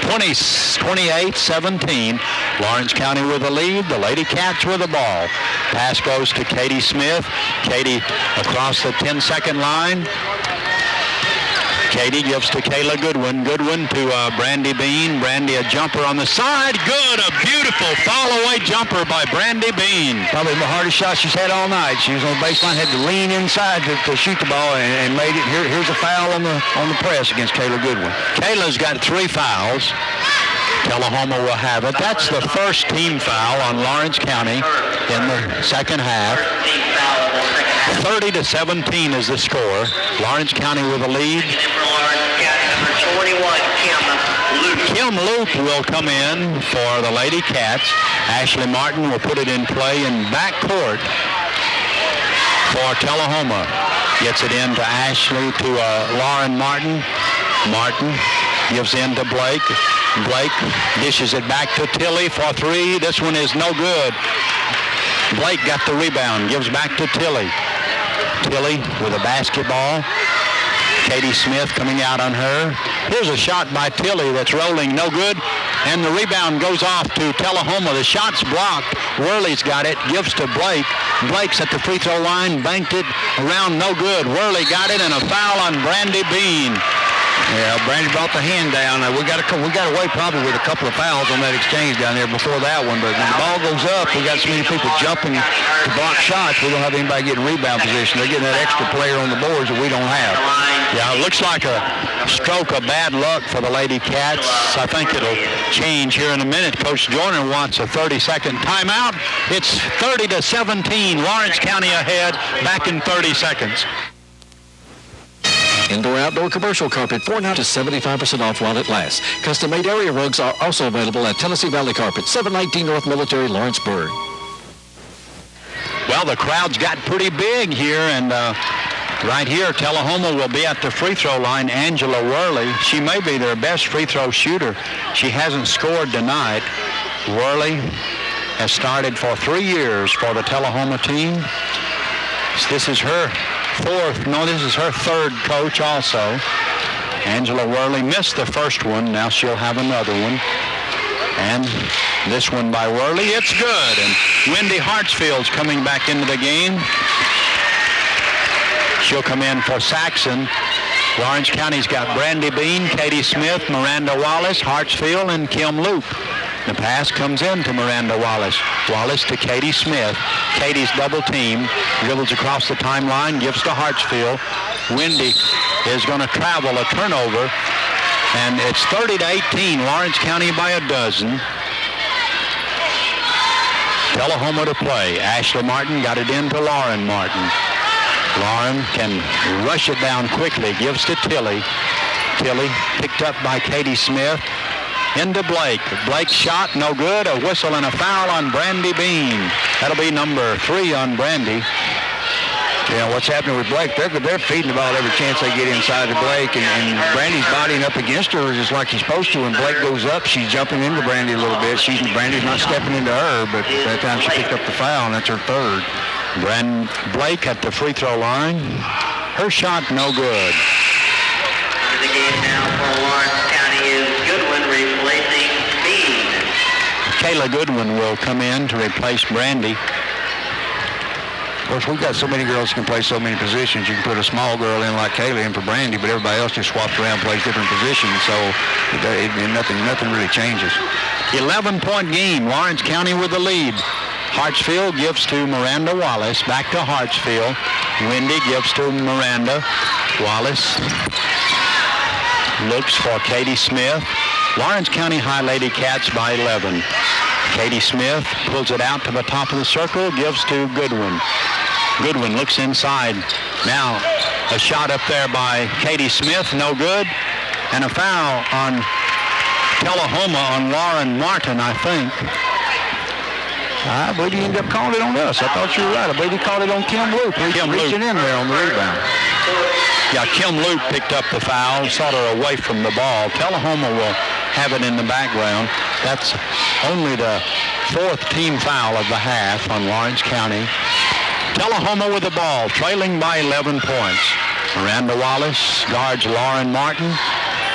[SPEAKER 1] 28-17. Lawrence County with the lead. The Lady Cats with the ball. Pass goes to Katie Smith. Katie across the 10-second line. Katie gives to Kayla Goodwin. Goodwin to Brandy Bean. Brandy a jumper on the side. Good. A beautiful fall-away jumper by Brandy Bean.
[SPEAKER 4] Probably the hardest shot she's had all night. She was on the baseline, had to lean inside to shoot the ball and made it. Here's a foul on the press against Kayla Goodwin.
[SPEAKER 1] Kayla's got 3 fouls. Tullahoma will have it. That's the first team foul on Lawrence County in the second half. 30-17 is the score. Lawrence County with the lead. Kim Luke will come in for the Lady Cats. Ashley Martin will put it in play in backcourt for Tullahoma. Gets it in to Ashley, to Lauren Martin. Martin gives in to Blake. Blake dishes it back to Tilley for three. This one is no good. Blake got the rebound, gives back to Tilley. Tilley with a basketball. Katie Smith coming out on her. Here's a shot by Tilley that's rolling, no good. And the rebound goes off to Tullahoma. The shot's blocked. Worley's got it, gives to Blake. Blake's at the free throw line, banked it around, no good. Worley got it, and a foul on Brandy Bean.
[SPEAKER 4] Yeah, Brandy brought the hand down. We got away probably with a couple of fouls on that exchange down there before that one. But when the ball goes up, we got so many people jumping to block shots. We don't have anybody getting rebound position. They're getting that extra player on the boards that we don't have.
[SPEAKER 1] Yeah, it looks like a stroke of bad luck for the Lady Cats. I think it'll change here in a minute. Coach Joyner wants a 30-second timeout. It's 30-17. Lawrence County ahead. Back in 30 seconds.
[SPEAKER 6] Indoor-outdoor commercial carpet, $4 to 75% off while it lasts. Custom-made area rugs are also available at Tennessee Valley Carpet, 719 North Military, Lawrenceburg.
[SPEAKER 1] Well, the crowd's got pretty big here, and right here, Tullahoma will be at the free throw line. Angela Worley, she may be their best free throw shooter. She hasn't scored tonight. Worley has started for 3 years for the Tullahoma team. This is her third coach also. Angela Worley missed the first one. Now she'll have another one. And this one by Worley, it's good. And Wendy Hartsfield's coming back into the game. She'll come in for Saxon. Lawrence County's got Brandy Bean, Katie Smith, Miranda Wallace, Hartsfield, and Kim Luke. The pass comes in to Miranda Wallace. Wallace to Katie Smith. Katie's double team. Dribbles across the timeline, gives to Hartsfield. Wendy is going to travel a turnover. And it's 30-18. Lawrence County by a dozen. Tullahoma to play. Ashley Martin got it in to Lauren Martin. Lauren can rush it down quickly. Gives to Tilley. Tilley picked up by Katie Smith. Into Blake. Blake's shot, no good. A whistle and a foul on Brandy Bean. That'll be number 3 on Brandy.
[SPEAKER 4] Yeah, what's happening with Blake? They're feeding the ball every chance they get inside of Blake, and Brandy's bodying up against her just like she's supposed to. When Blake goes up, she's jumping into Brandy a little bit. Brandy's not stepping into her, but that time she picked up the foul, and that's her third.
[SPEAKER 1] Blake at the free throw line. Her shot, no good.
[SPEAKER 5] The game now for Lawrence County is Goodwin replacing Bean.
[SPEAKER 1] Kayla Goodwin will come in to replace Brandy.
[SPEAKER 4] Of course, we've got so many girls who can play so many positions. You can put a small girl in like Kayla in for Brandy, but everybody else just swaps around, plays different positions, so nothing really changes.
[SPEAKER 1] 11-point game. Lawrence County with the lead. Hartsfield gives to Miranda Wallace. Back to Hartsfield. Wendy gives to Miranda. Wallace looks for Katie Smith. Lawrence County High Lady Cats by 11. Katie Smith pulls it out to the top of the circle, gives to Goodwin. Goodwin looks inside. Now a shot up there by Katie Smith, no good. And a foul on Tullahoma on Lauren Martin, I think.
[SPEAKER 4] I believe he ended up calling it on us. I thought you were right. I believe he called it on Kim Luke. Reaching in there on the rebound.
[SPEAKER 1] Yeah, Kim Luke picked up the foul, sort of away from the ball. Tullahoma will have it in the background. That's only the fourth team foul of the half on Lawrence County. Tullahoma with the ball, trailing by 11 points. Miranda Wallace guards Lauren Martin.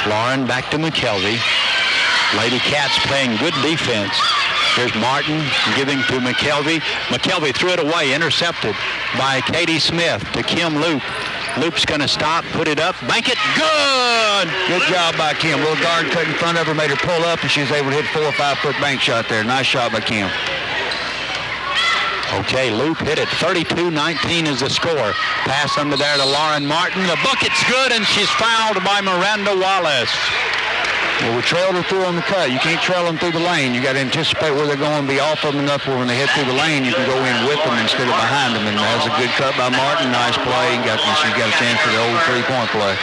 [SPEAKER 1] Lauren back to McKelvey. Lady Cats playing good defense. Here's Martin giving to McKelvey. McKelvey threw it away, intercepted by Katie Smith to Kim Loop. Loop's going to stop, put it up, bank it, good!
[SPEAKER 4] Good job by Kim. Little guard cut in front of her, made her pull up, and she was able to hit a 4 or 5 foot bank shot there. Nice shot by Kim.
[SPEAKER 1] Okay, Loop hit it. 32-19 is the score. Pass under there to Lauren Martin. The bucket's good, and she's fouled by Miranda Wallace.
[SPEAKER 4] Well, we trailed her through on the cut. You can't trail them through the lane. You got to anticipate where they're going to be off of them enough where when they head through the lane, you can go in with them instead of behind them. And that was a good cut by Martin. Nice play. She got a chance for the old 3-point play.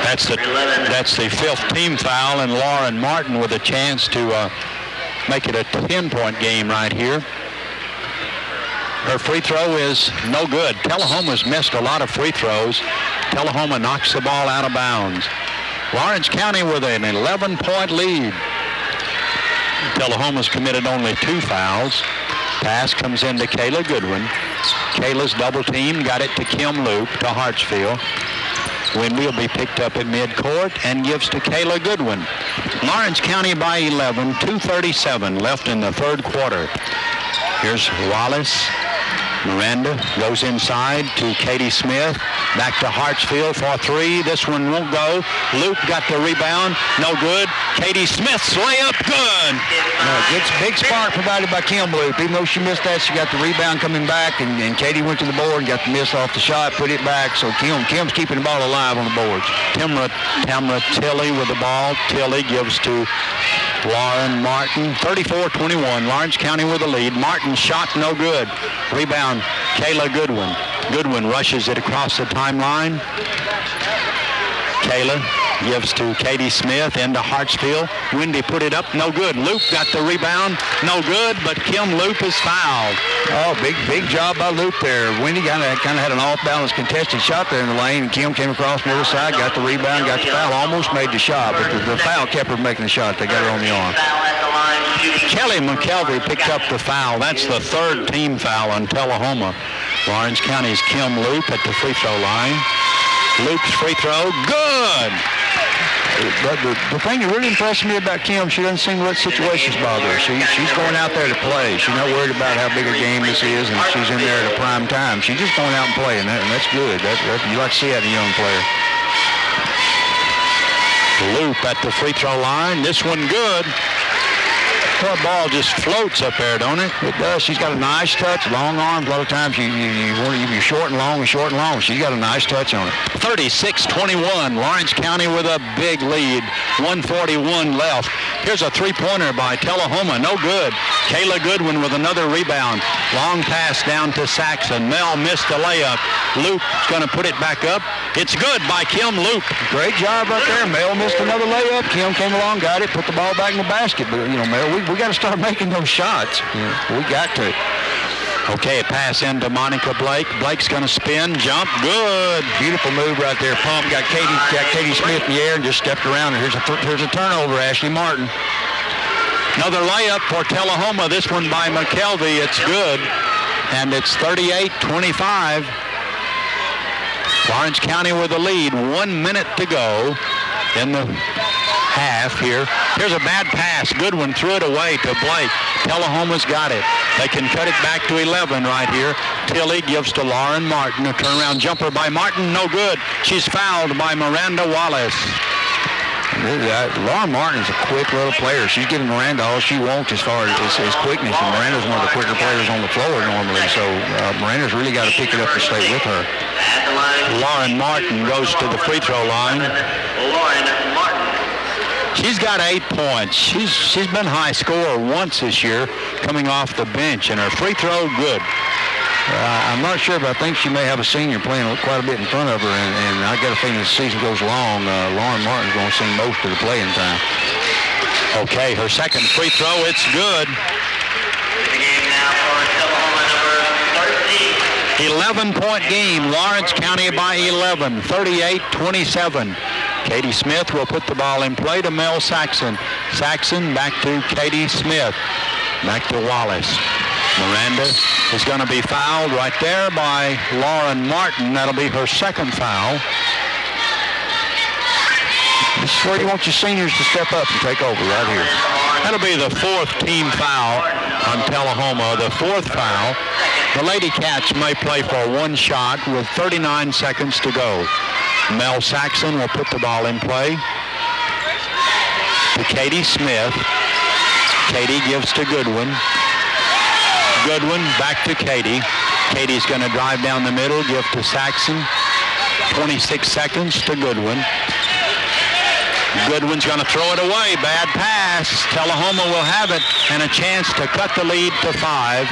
[SPEAKER 1] That's the fifth team foul, and Lauren Martin with a chance to make it a 10-point game right here. Her free throw is no good. Tullahoma's missed a lot of free throws. Tullahoma knocks the ball out of bounds. Lawrence County with an 11-point lead. Tullahoma's committed only 2 fouls. Pass comes into Kayla Goodwin. Kayla's double team, got it to Kim Loop, to Hartsfield. Wendy will be picked up at midcourt and gives to Kayla Goodwin. Lawrence County by 11, 2:37 left in the third quarter. Here's Wallace. Miranda goes inside to Katie Smith. Back to Hartsfield for 3. This one won't go. Luke got the rebound. No good. Katie Smith's layup good.
[SPEAKER 4] Good big spark provided by Kim Luke. Even though she missed that, she got the rebound coming back, and Katie went to the board and got the miss off the shot, put it back. So Kim's keeping the ball alive on the boards.
[SPEAKER 1] Tamara Tilley with the ball. Tilley gives to Lauren Martin. 34-21. Lawrence County with the lead. Martin shot no good. Rebound, Kayla Goodwin. Goodwin rushes it across the timeline. Kayla gives to Katie Smith into Hartsfield. Wendy put it up, no good. Luke got the rebound, no good, but Kim Luke is fouled.
[SPEAKER 4] Oh, big job by Luke there. Wendy kind of had an off-balance contested shot there in the lane, and Kim came across the other side, got the rebound, got the foul, almost made the shot, but the foul kept her making the shot. They got her on the arm.
[SPEAKER 1] Kelly McKelvey picked up the foul. That's the third team foul on Tullahoma. Lawrence County's Kim Luke at the free throw line. Luke's free throw, good!
[SPEAKER 4] But the thing that really impressed me about Kim, she doesn't seem to let situations bother her. She's going out there to play. She's not worried about how big a game this is, and she's in there at a prime time. She's just going out and playing, and that's good. You like to see that in a young player.
[SPEAKER 1] Loop at the free throw line. This one good. Her ball just floats up there, don't it?
[SPEAKER 4] It does. She's got a nice touch, long arms. A lot of times you're short and long and short and long. She's got a nice touch on it.
[SPEAKER 1] 36-21. Lawrence County with a big lead. 1:41 left. Here's a three-pointer by Tullahoma. No good. Kayla Goodwin with another rebound. Long pass down to Saxon. Mel missed the layup. Luke's going to put it back up. It's good by Kim Luke.
[SPEAKER 4] Great job right there. Mel missed another layup. Kim came along, got it, put the ball back in the basket. But, Mel, we got to start making those shots. We got to.
[SPEAKER 1] Okay, a pass into Monica Blake. Blake's going to spin, jump, good.
[SPEAKER 4] Beautiful move right there. Pump, got Katie Smith in the air and just stepped around. And here's a turnover, Ashley Martin.
[SPEAKER 1] Another layup for Tullahoma. This one by McKelvey. It's good. And it's 38-25. Lawrence County with the lead. 1 minute to go in the half here. Here's a bad pass. Goodwin threw it away to Blake. Tullahoma's got it. They can cut it back to 11 right here. Tilly gives to Lauren Martin. A turnaround jumper by Martin. No good. She's fouled by Miranda Wallace.
[SPEAKER 4] Lauren Martin's a quick little player. She's giving Miranda all she wants as far as quickness, and Miranda's one of the quicker players on the floor normally, so Miranda's really got to pick it up and stay with her.
[SPEAKER 1] Lauren Martin goes to the free throw line.
[SPEAKER 5] Lauren Martin.
[SPEAKER 1] She's got 8 points. She's been high scorer once this year coming off the bench, and her free throw good.
[SPEAKER 4] I'm not sure, but I think she may have a senior playing quite a bit in front of her, and I got a feeling as the season goes along, Lauren Martin's going to see most of the playing time.
[SPEAKER 1] Okay, her second free throw, it's good.
[SPEAKER 5] The game now for Tullahoma number 13.
[SPEAKER 1] 11-point game, Lawrence County by 11, 38-27. Katie Smith will put the ball in play to Mel Saxon. Saxon back to Katie Smith. Back to Wallace. Miranda is going to be fouled right there by Lauren Martin. That'll be her second foul.
[SPEAKER 4] This is where you want your seniors to step up and take over right here.
[SPEAKER 1] That'll be the fourth team foul on Tullahoma, the fourth foul. The Lady Cats may play for one shot with 39 seconds to go. Mel Saxon will put the ball in play to Katie Smith. Katie gives to Goodwin. Goodwin back to Katie. Katie's going to drive down the middle, give to Saxon. 26 seconds to Goodwin. Goodwin's going to throw it away. Bad pass. Tullahoma will have it and a chance to cut the lead to 5.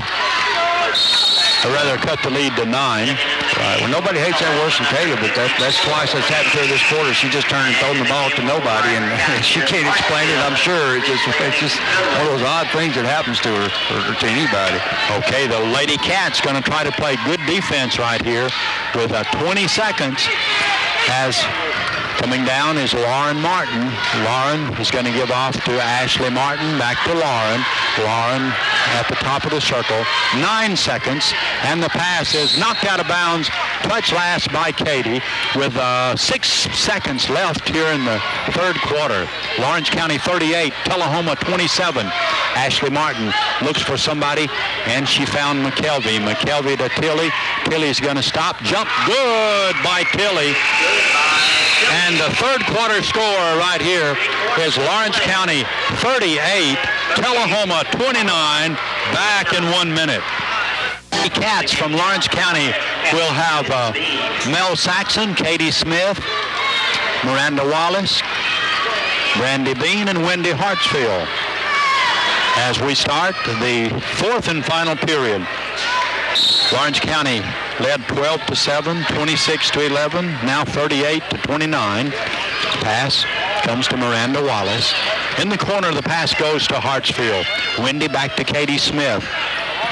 [SPEAKER 1] Or rather, cut the lead to 9.
[SPEAKER 4] Right. Well, nobody hates that worse than Taylor, but that's twice that's happened to her this quarter. She just turned and thrown the ball to nobody, and she can't explain it, I'm sure. It's just one of those odd things that happens to her or to anybody.
[SPEAKER 1] Okay, the Lady Cats going to try to play good defense right here with 20 seconds. As coming down is Lauren Martin. Lauren is going to give off to Ashley Martin. Back to Lauren. Lauren at the top of the circle. 9 seconds. And the pass is knocked out of bounds. Touch last by Katie with 6 seconds left here in the third quarter. Lawrence County 38, Tullahoma 27. Ashley Martin looks for somebody, and she found McKelvey. McKelvey to Tilly. Tilly's going to stop. Jump good by Tilly. And the third quarter score right here is Lawrence County 38, Tullahoma 29, back in 1 minute. The Cats from Lawrence County will have Mel Saxon, Katie Smith, Miranda Wallace, Brandy Bean, and Wendy Hartsfield as we start the fourth and final period. Lawrence County led 12-7, 26-11, now 38-29. Pass comes to Miranda Wallace. In the corner, the pass goes to Hartsfield. Wendy back to Katie Smith.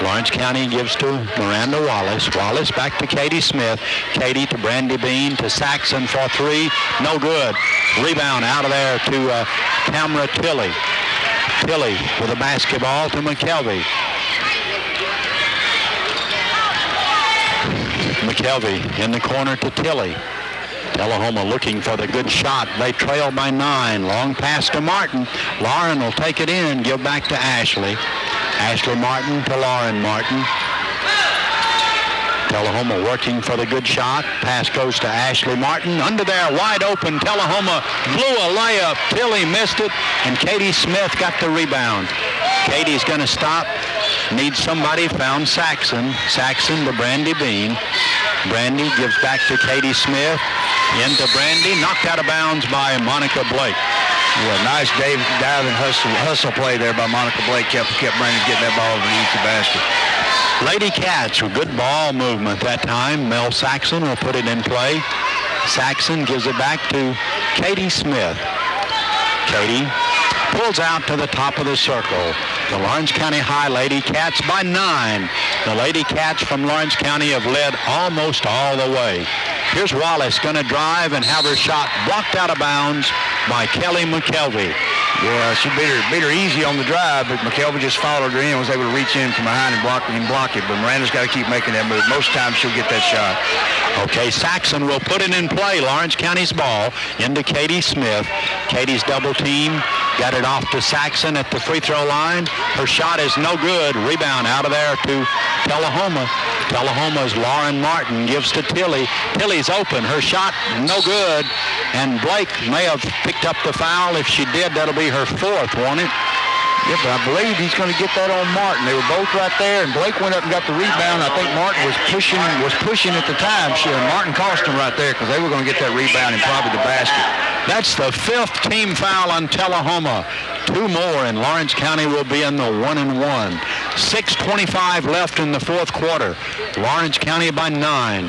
[SPEAKER 1] Lawrence County gives to Miranda Wallace. Wallace back to Katie Smith. Katie to Brandy Bean to Saxon for 3. No good. Rebound out of there to Tamara Tilly. Tilly with a basketball to McKelvey. McKelvey in the corner to Tilly. Tullahoma looking for the good shot. They trail by 9. Long pass to Martin. Lauren will take it in, give back to Ashley. Ashley Martin to Lauren Martin. Tullahoma working for the good shot. Pass goes to Ashley Martin. Under there, wide open. Tullahoma blew a layup. Tilly missed it, and Katie Smith got the rebound. Katie's going to stop. Needs somebody. Found Saxon. Saxon to Brandy Bean. Brandy gives back to Katie Smith. Into Brandy. Knocked out of bounds by Monica Blake.
[SPEAKER 4] Yeah, nice diving hustle play there by Monica Blake. Kept Brandy getting that ball underneath the basket.
[SPEAKER 1] Lady Cats with good ball movement that time. Mel Saxon will put it in play. Saxon gives it back to Katie Smith. Katie pulls out to the top of the circle. The Lawrence County High Lady Cats by 9. The Lady Cats from Lawrence County have led almost all the way. Here's Wallace going to drive and have her shot blocked out of bounds by Kelly McKelvey.
[SPEAKER 4] Yeah, she beat her easy on the drive, but McKelvey just followed her in, was able to reach in from behind and block it. But Miranda's got to keep making that move. Most times she'll get that shot.
[SPEAKER 1] Okay, Saxon will put it in play. Lawrence County's ball into Katie Smith. Katie's double team. Got it off to Saxon at the free throw line. Her shot is no good. Rebound out of there to Tullahoma. Tullahoma's Lauren Martin gives to Tilly. Tilly's open. Her shot no good. And Blake may have picked up the foul. If she did, that'll be her fourth, won't it?
[SPEAKER 4] Yeah, but I believe he's going to get that on Martin. They were both right there, and Blake went up and got the rebound. I think Martin was pushing at the time. Martin cost him right there because they were going to get that rebound and probably the basket.
[SPEAKER 1] That's the fifth team foul on Tullahoma. 2 more, and Lawrence County will be in the 1-1. 6:25 left in the fourth quarter. Lawrence County by 9.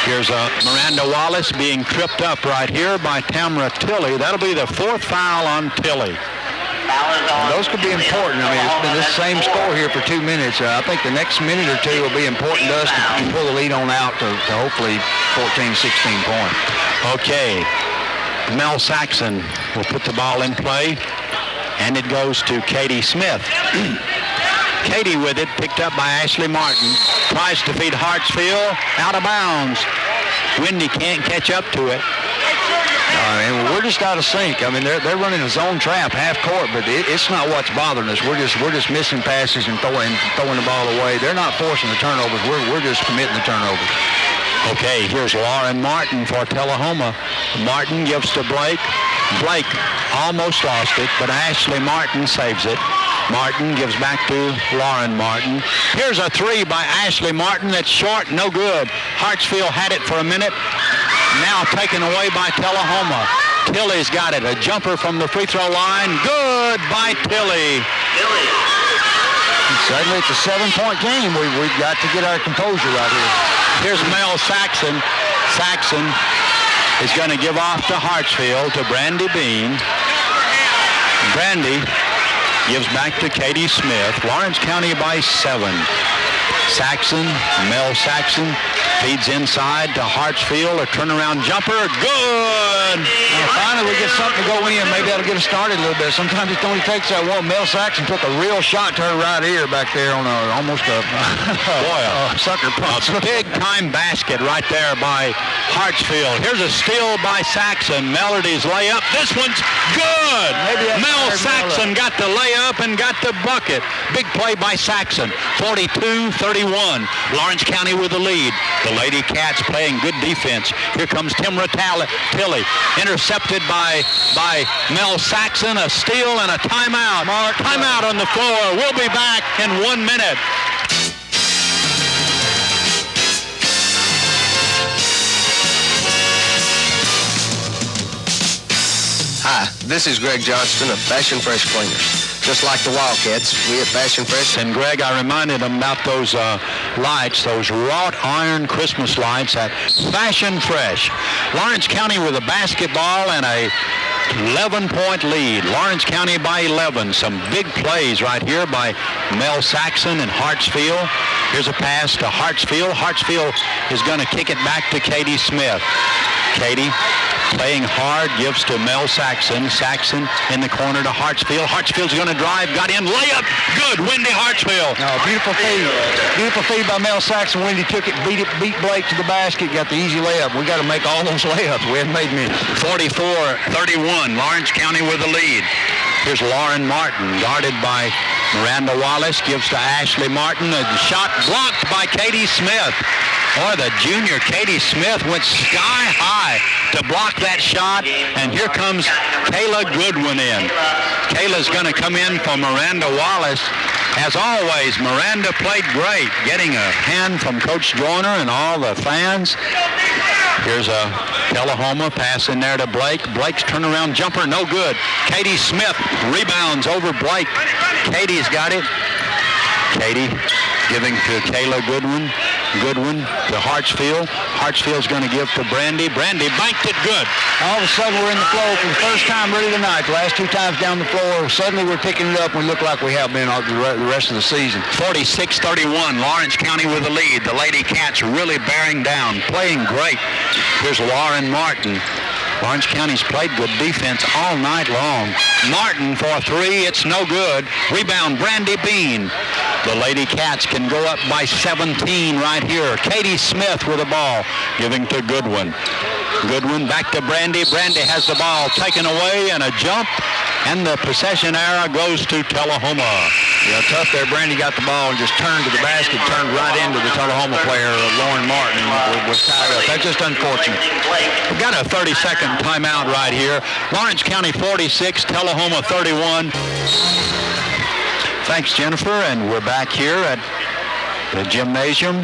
[SPEAKER 1] Here's Miranda Wallace being tripped up right here by Tamara Tilly. That'll be the fourth foul on Tilly.
[SPEAKER 4] And those could be important. I mean, it's been this same score here for 2 minutes. I think the next minute or two will be important to us to pull the lead on out to hopefully 14, 16 points.
[SPEAKER 1] Okay. Mel Saxon will put the ball in play, and it goes to Katie Smith. Katie with it, picked up by Ashley Martin. Tries to feed Hartsfield, out of bounds. Wendy can't catch up to it.
[SPEAKER 4] And we're just out of sync. I mean, they're running a zone trap half court, but it's not what's bothering us. We're just missing passes and throwing the ball away. They're not forcing the turnovers. We're just committing the turnovers.
[SPEAKER 1] Okay, here's Lauren Martin for Tullahoma. Martin gives to Blake. Blake almost lost it, but Ashley Martin saves it. Martin gives back to Lauren Martin. Here's a three by Ashley Martin that's short, no good. Hartsfield had it for a minute. Now taken away by Tullahoma. Tilly's got it. A jumper from the free throw line. Good by Tilly.
[SPEAKER 4] Suddenly it's a 7-point game. We've got to get our composure right here.
[SPEAKER 1] Here's Mel Saxon. Saxon is going to give off to Hartsfield, to Brandy Bean. Brandy gives back to Katie Smith. Lawrence County by 7. Saxon, Mel Saxon, feeds inside to Hartsfield. A turnaround jumper. Good!
[SPEAKER 4] Now finally we get something to go in. Maybe that'll get us started a little bit. Sometimes it only takes that one. Mel Saxon took a real shot to her right ear back there on almost a sucker punch.
[SPEAKER 1] A big-time basket right there by Hartsfield. Here's a steal by Saxon. Melody's layup. This one's good! Mel Saxon got the layup and got the bucket. Big play by Saxon. 42-31. Lawrence County with the lead. The Lady Cats playing good defense. Here comes Timra Tilly. Intercepted by Mel Saxon. A steal and a timeout. Timeout on the floor. We'll be back in 1 minute.
[SPEAKER 8] Hi, this is Greg Johnston of Fashion Fresh Cleaners. Just like the Wildcats, we at Fashion Fresh.
[SPEAKER 1] And Greg, I reminded them about those lights, those wrought iron Christmas lights at Fashion Fresh. Lawrence County with a basketball and a 11-point lead. Lawrence County by 11. Some big plays right here by Mel Saxon and Hartsfield. Here's a pass to Hartsfield. Hartsfield is going to kick it back to Katie Smith. Katie playing hard, gives to Mel Saxon. Saxon in the corner to Hartsfield. Hartsfield's going to drive, got in, layup, good, Wendy Hartsfield.
[SPEAKER 4] Beautiful feed. Beautiful feed by Mel Saxon. Wendy took it, beat Blake to the basket, got the easy layup. We got to make all those layups. We haven't made many.
[SPEAKER 1] 44-31, Lawrence County with the lead. Here's Lauren Martin, guarded by Miranda Wallace, gives to Ashley Martin. A shot blocked by Katie Smith. Boy, the junior Katie Smith went sky high to block that shot, and here comes Kayla Goodwin in. Kayla's going to come in for Miranda Wallace. As always, Miranda played great, getting a hand from Coach Joyner and all the fans. Here's a Tullahoma pass in there to Blake. Blake's turnaround jumper, no good. Katie Smith rebounds over Blake. Katie's got it. Katie giving to Kayla Goodwin. Goodwin to Hartsfield. Hartsfield's going to give to Brandy. Brandy banked it good.
[SPEAKER 4] All of a sudden we're in the flow for the first time really tonight. The last 2 times down the floor, suddenly we're picking it up and we look like we have been all the rest of the season.
[SPEAKER 1] 46-31, Lawrence County with the lead. The Lady Cats really bearing down, playing great. Here's Lauren Martin. Lawrence County's played good defense all night long. Martin for three. It's no good. Rebound, Brandy Bean. The Lady Cats can go up by 17 right here. Katie Smith with the ball, giving to Goodwin. Goodwin back to Brandy. Brandy has the ball taken away and a jump. And the possession arrow goes to Tullahoma.
[SPEAKER 4] Yeah, tough there. Brandy got the ball and just turned to the basket, turned right into the Tullahoma player, Lauren Martin, was tied up. That's just unfortunate.
[SPEAKER 1] We've got a 30-second timeout right here. Lawrence County 46, Tullahoma 31. Thanks, Jennifer, and we're back here at the Gymnasium.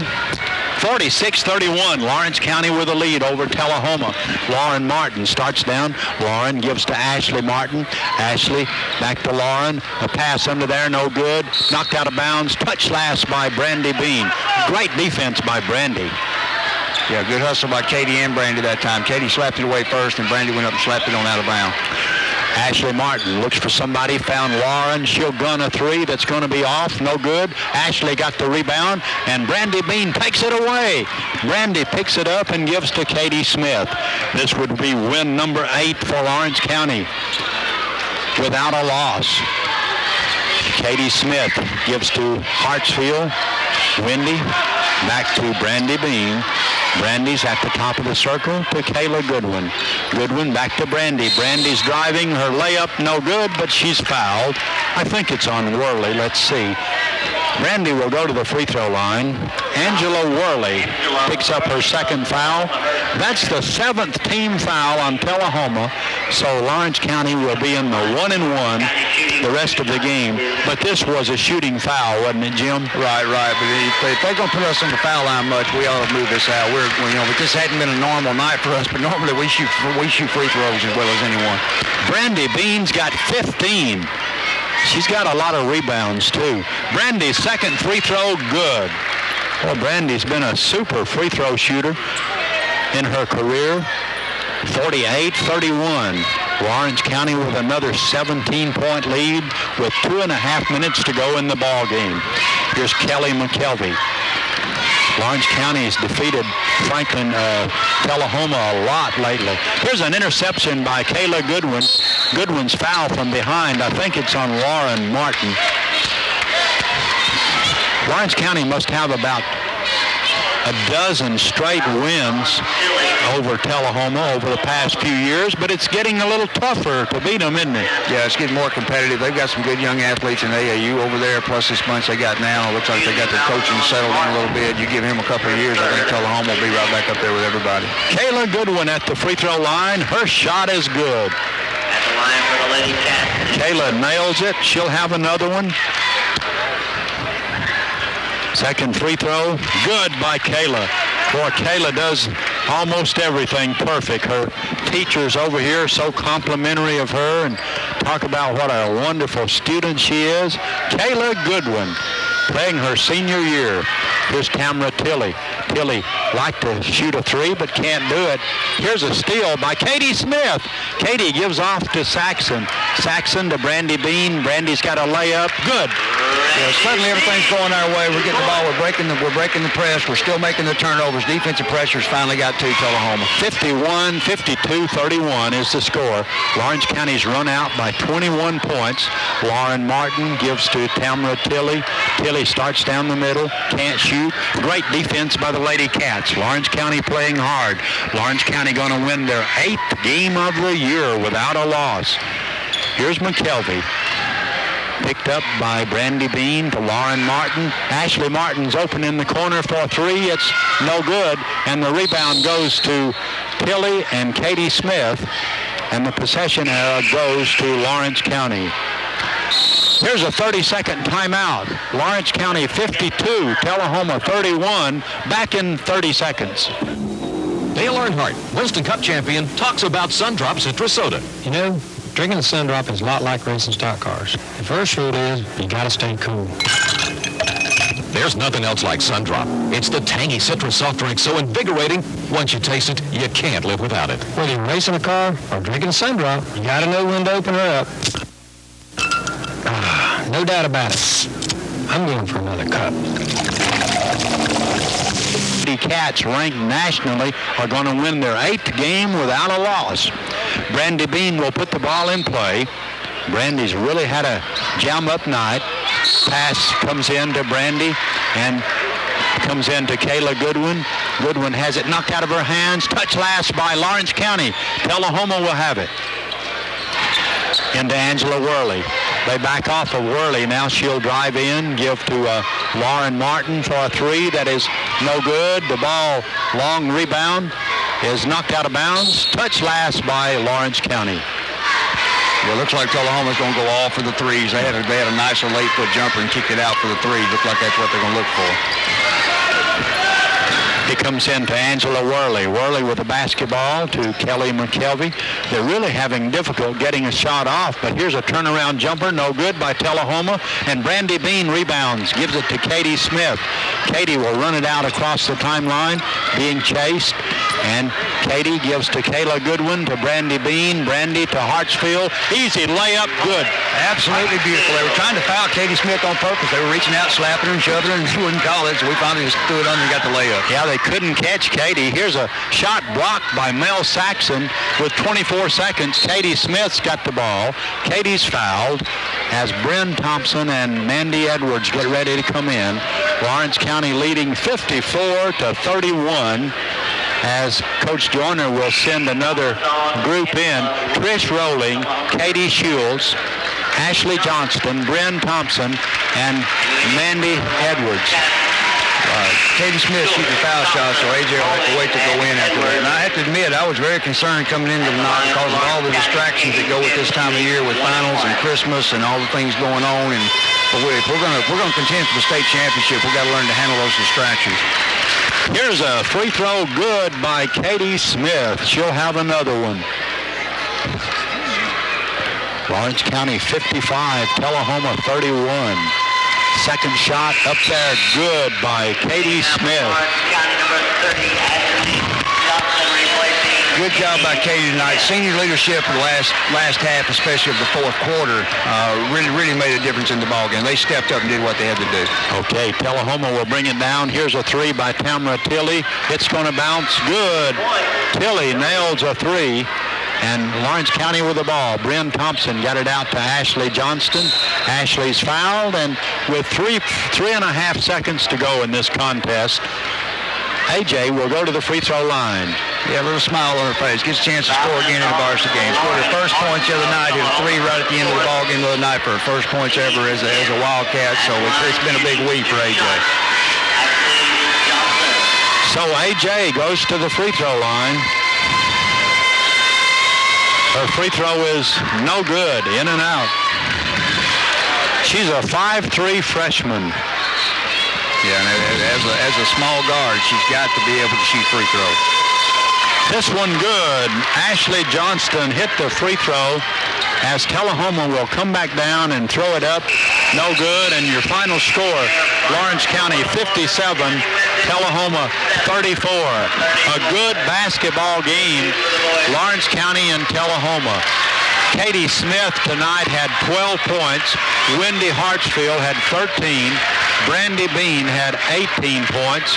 [SPEAKER 1] 46-31, Lawrence County with a lead over Tullahoma. Lauren Martin starts down. Lauren gives to Ashley Martin. Ashley back to Lauren. A pass under there, no good. Knocked out of bounds. Touch last by Brandy Bean. Great defense by Brandy.
[SPEAKER 4] Yeah, good hustle by Katie and Brandy that time. Katie slapped it away first, and Brandy went up and slapped it on out of bounds.
[SPEAKER 1] Ashley Martin looks for somebody, found Lauren. She'll gun a three that's going to be off, no good. Ashley got the rebound, and Brandy Bean takes it away. Brandy picks it up and gives to Katie Smith. This would be win number 8 for Lawrence County without a loss. Katie Smith gives to Hartsfield. Wendy back to Brandy Bean. Brandy's at the top of the circle to Kayla Goodwin. Goodwin back to Brandy. Brandy's driving. Her layup no good, but she's fouled. I think it's on Worley. Let's see. Brandy will go to the free throw line. Angela Worley picks up her second foul. That's the 7th team foul on Tullahoma. So Lawrence County will be in the 1-1 the rest of the game. But this was a shooting foul, wasn't it, Jim?
[SPEAKER 4] Right. But if they're going to put us on the foul line much, we ought to move this out. But this hadn't been a normal night for us. But normally we shoot free throws as well as anyone.
[SPEAKER 1] Brandy Bean's got 15. She's got a lot of rebounds, too. Brandy's second free throw, good. Well, Brandy's been a super free throw shooter in her career. 48-31. Lawrence County with another 17-point lead with 2.5 minutes to go in the ball game. Here's Kelly McKelvey. Lawrence County has defeated Tullahoma a lot lately. Here's an interception by Kayla Goodwin. Goodwin's foul from behind. I think it's on Lauren Martin. Lawrence County must have about a dozen straight wins over Tullahoma over the past few years, but it's getting a little tougher to beat them, isn't it?
[SPEAKER 4] Yeah, it's getting more competitive. They've got some good young athletes in AAU over there, plus this bunch they got now. It looks like they got their coaching settled in a little bit. You give him a couple of years, I think Tullahoma will be right back up there with everybody.
[SPEAKER 1] Kayla Goodwin at the free throw line. Her shot is good.
[SPEAKER 5] At the line for the Lady Cats.
[SPEAKER 1] Kayla nails it. She'll have another one. Second free throw, good by Kayla. Boy, Kayla does almost everything perfect. Her teachers over here are so complimentary of her and talk about what a wonderful student she is. Kayla Goodwin, playing her senior year. Here's Tamara Tilley. Tilley liked to shoot a three, but can't do it. Here's a steal by Katie Smith. Katie gives off to Saxon. Saxon to Brandy Bean. Brandy's got a layup. Good.
[SPEAKER 4] Yeah, suddenly everything's going our way. We're getting the ball. We're breaking the press. We're still making the turnovers. Defensive pressure's finally got to Tullahoma.
[SPEAKER 1] 51-52-31 is the score. Lawrence County's run out by 21 points. Lauren Martin gives to Tamara Tilley. Tilley starts down the middle. Can't shoot. Great defense by the Lady Cats. Lawrence County playing hard. Lawrence County going to win their 8th game of the year without a loss. Here's McKelvey. Picked up by Brandy Bean to Lauren Martin. Ashley Martin's open in the corner for a three. It's no good. And the rebound goes to Tilley and Katie Smith. And the possession arrow goes to Lawrence County. Here's a 30-second timeout. Lawrence County 52, Tullahoma 31. Back in 30 seconds.
[SPEAKER 6] Dale Earnhardt, Winston Cup champion, talks about Sundrop Citrus Soda.
[SPEAKER 9] You know, drinking a Sundrop is a lot like racing stock cars. The first rule is you gotta stay cool.
[SPEAKER 6] There's nothing else like Sundrop. It's the tangy citrus soft drink so invigorating, once you taste it, you can't live without it.
[SPEAKER 9] Whether you're racing a car or drinking a Sundrop, you gotta know when to open her up. No doubt about it. I'm going for another cup.
[SPEAKER 1] Brandy Cats, ranked nationally, are going to win their 8th game without a loss. Brandy Bean will put the ball in play. Brandy's really had a jam-up night. Pass comes in to Brandy and comes in to Kayla Goodwin. Goodwin has it knocked out of her hands. Touch last by Lawrence County. Tullahoma will have it. Into Angela Worley. They back off of Worley. Now she'll drive in, give to Lauren Martin for a 3. That is no good. The ball, long rebound, is knocked out of bounds. Touch last by Lawrence County.
[SPEAKER 4] Well, it looks like Tullahoma's going to go all for the 3s. They had a nice late foot jumper and kicked it out for the 3. Look like that's what they're going to look for.
[SPEAKER 1] It comes in to Angela Worley. Worley with the basketball to Kelly McKelvey. They're really having difficulty getting a shot off, but here's a turnaround jumper, no good by Tullahoma, and Brandy Bean rebounds, gives it to Katie Smith. Katie will run it out across the timeline, being chased, and Katie gives to Kayla Goodwin, to Brandy Bean, Brandy to Hartsfield. Easy layup, good.
[SPEAKER 4] Absolutely beautiful. They were trying to foul Katie Smith on purpose. They were reaching out, slapping her and shoving her, and she wouldn't call it, so we finally just threw it under and got the layup.
[SPEAKER 1] Yeah, they couldn't catch Katie. Here's a shot blocked by Mel Saxon with 24 seconds. Katie Smith's got the ball. Katie's fouled as Bryn Thompson and Mandy Edwards get ready to come in. Lawrence County leading 54-31 as Coach Joyner will send another group in. Trish Rowling, Katie Schultz, Ashley Johnston, Bryn Thompson, and Mandy Edwards.
[SPEAKER 4] Katie Smith shooting foul shots, so AJ will have to wait to go in after that. And I have to admit, I was very concerned coming into the night because of all the distractions that go with this time of year with finals and Christmas and all the things going on. And but if we're going to contend for the state championship, we've got to learn to handle those distractions.
[SPEAKER 1] Here's a free throw good by Katie Smith. She'll have another one. Lawrence County 55, Tullahoma 31. Second shot up there, good by Katie Smith.
[SPEAKER 4] Good job by Katie tonight. Senior leadership for the last half, especially of the fourth quarter, really made a difference in the ballgame. They stepped up and did what they had to do.
[SPEAKER 1] Okay, Tullahoma will bring it down. Here's a 3 by Tamara Tilley. It's going to bounce good. Tilley nails a 3. And Lawrence County with the ball. Bryn Thompson got it out to Ashley Johnston. Ashley's fouled, and with three and a half seconds to go in this contest, AJ will go to the free throw line.
[SPEAKER 4] Yeah, a little smile on her face. Gets a chance to score again in the varsity game. Scored her first points the other night. Hit a 3 right at the end of the ball game the other night for her first points ever as a Wildcat. So it's been a big week for AJ.
[SPEAKER 1] So AJ goes to the free throw line. Her free throw is no good, in and out. She's a 5'3" freshman.
[SPEAKER 4] Yeah, and as a small guard, she's got to be able to shoot free throws.
[SPEAKER 1] This one good. Ashley Johnston hit the free throw as Tullahoma will come back down and throw it up. No good. And your final score, Lawrence County 57, Tullahoma 34. A good basketball game, Lawrence County and Tullahoma. Katie Smith tonight had 12 points. Wendy Hartsfield had 13. Brandy Bean had 18 points.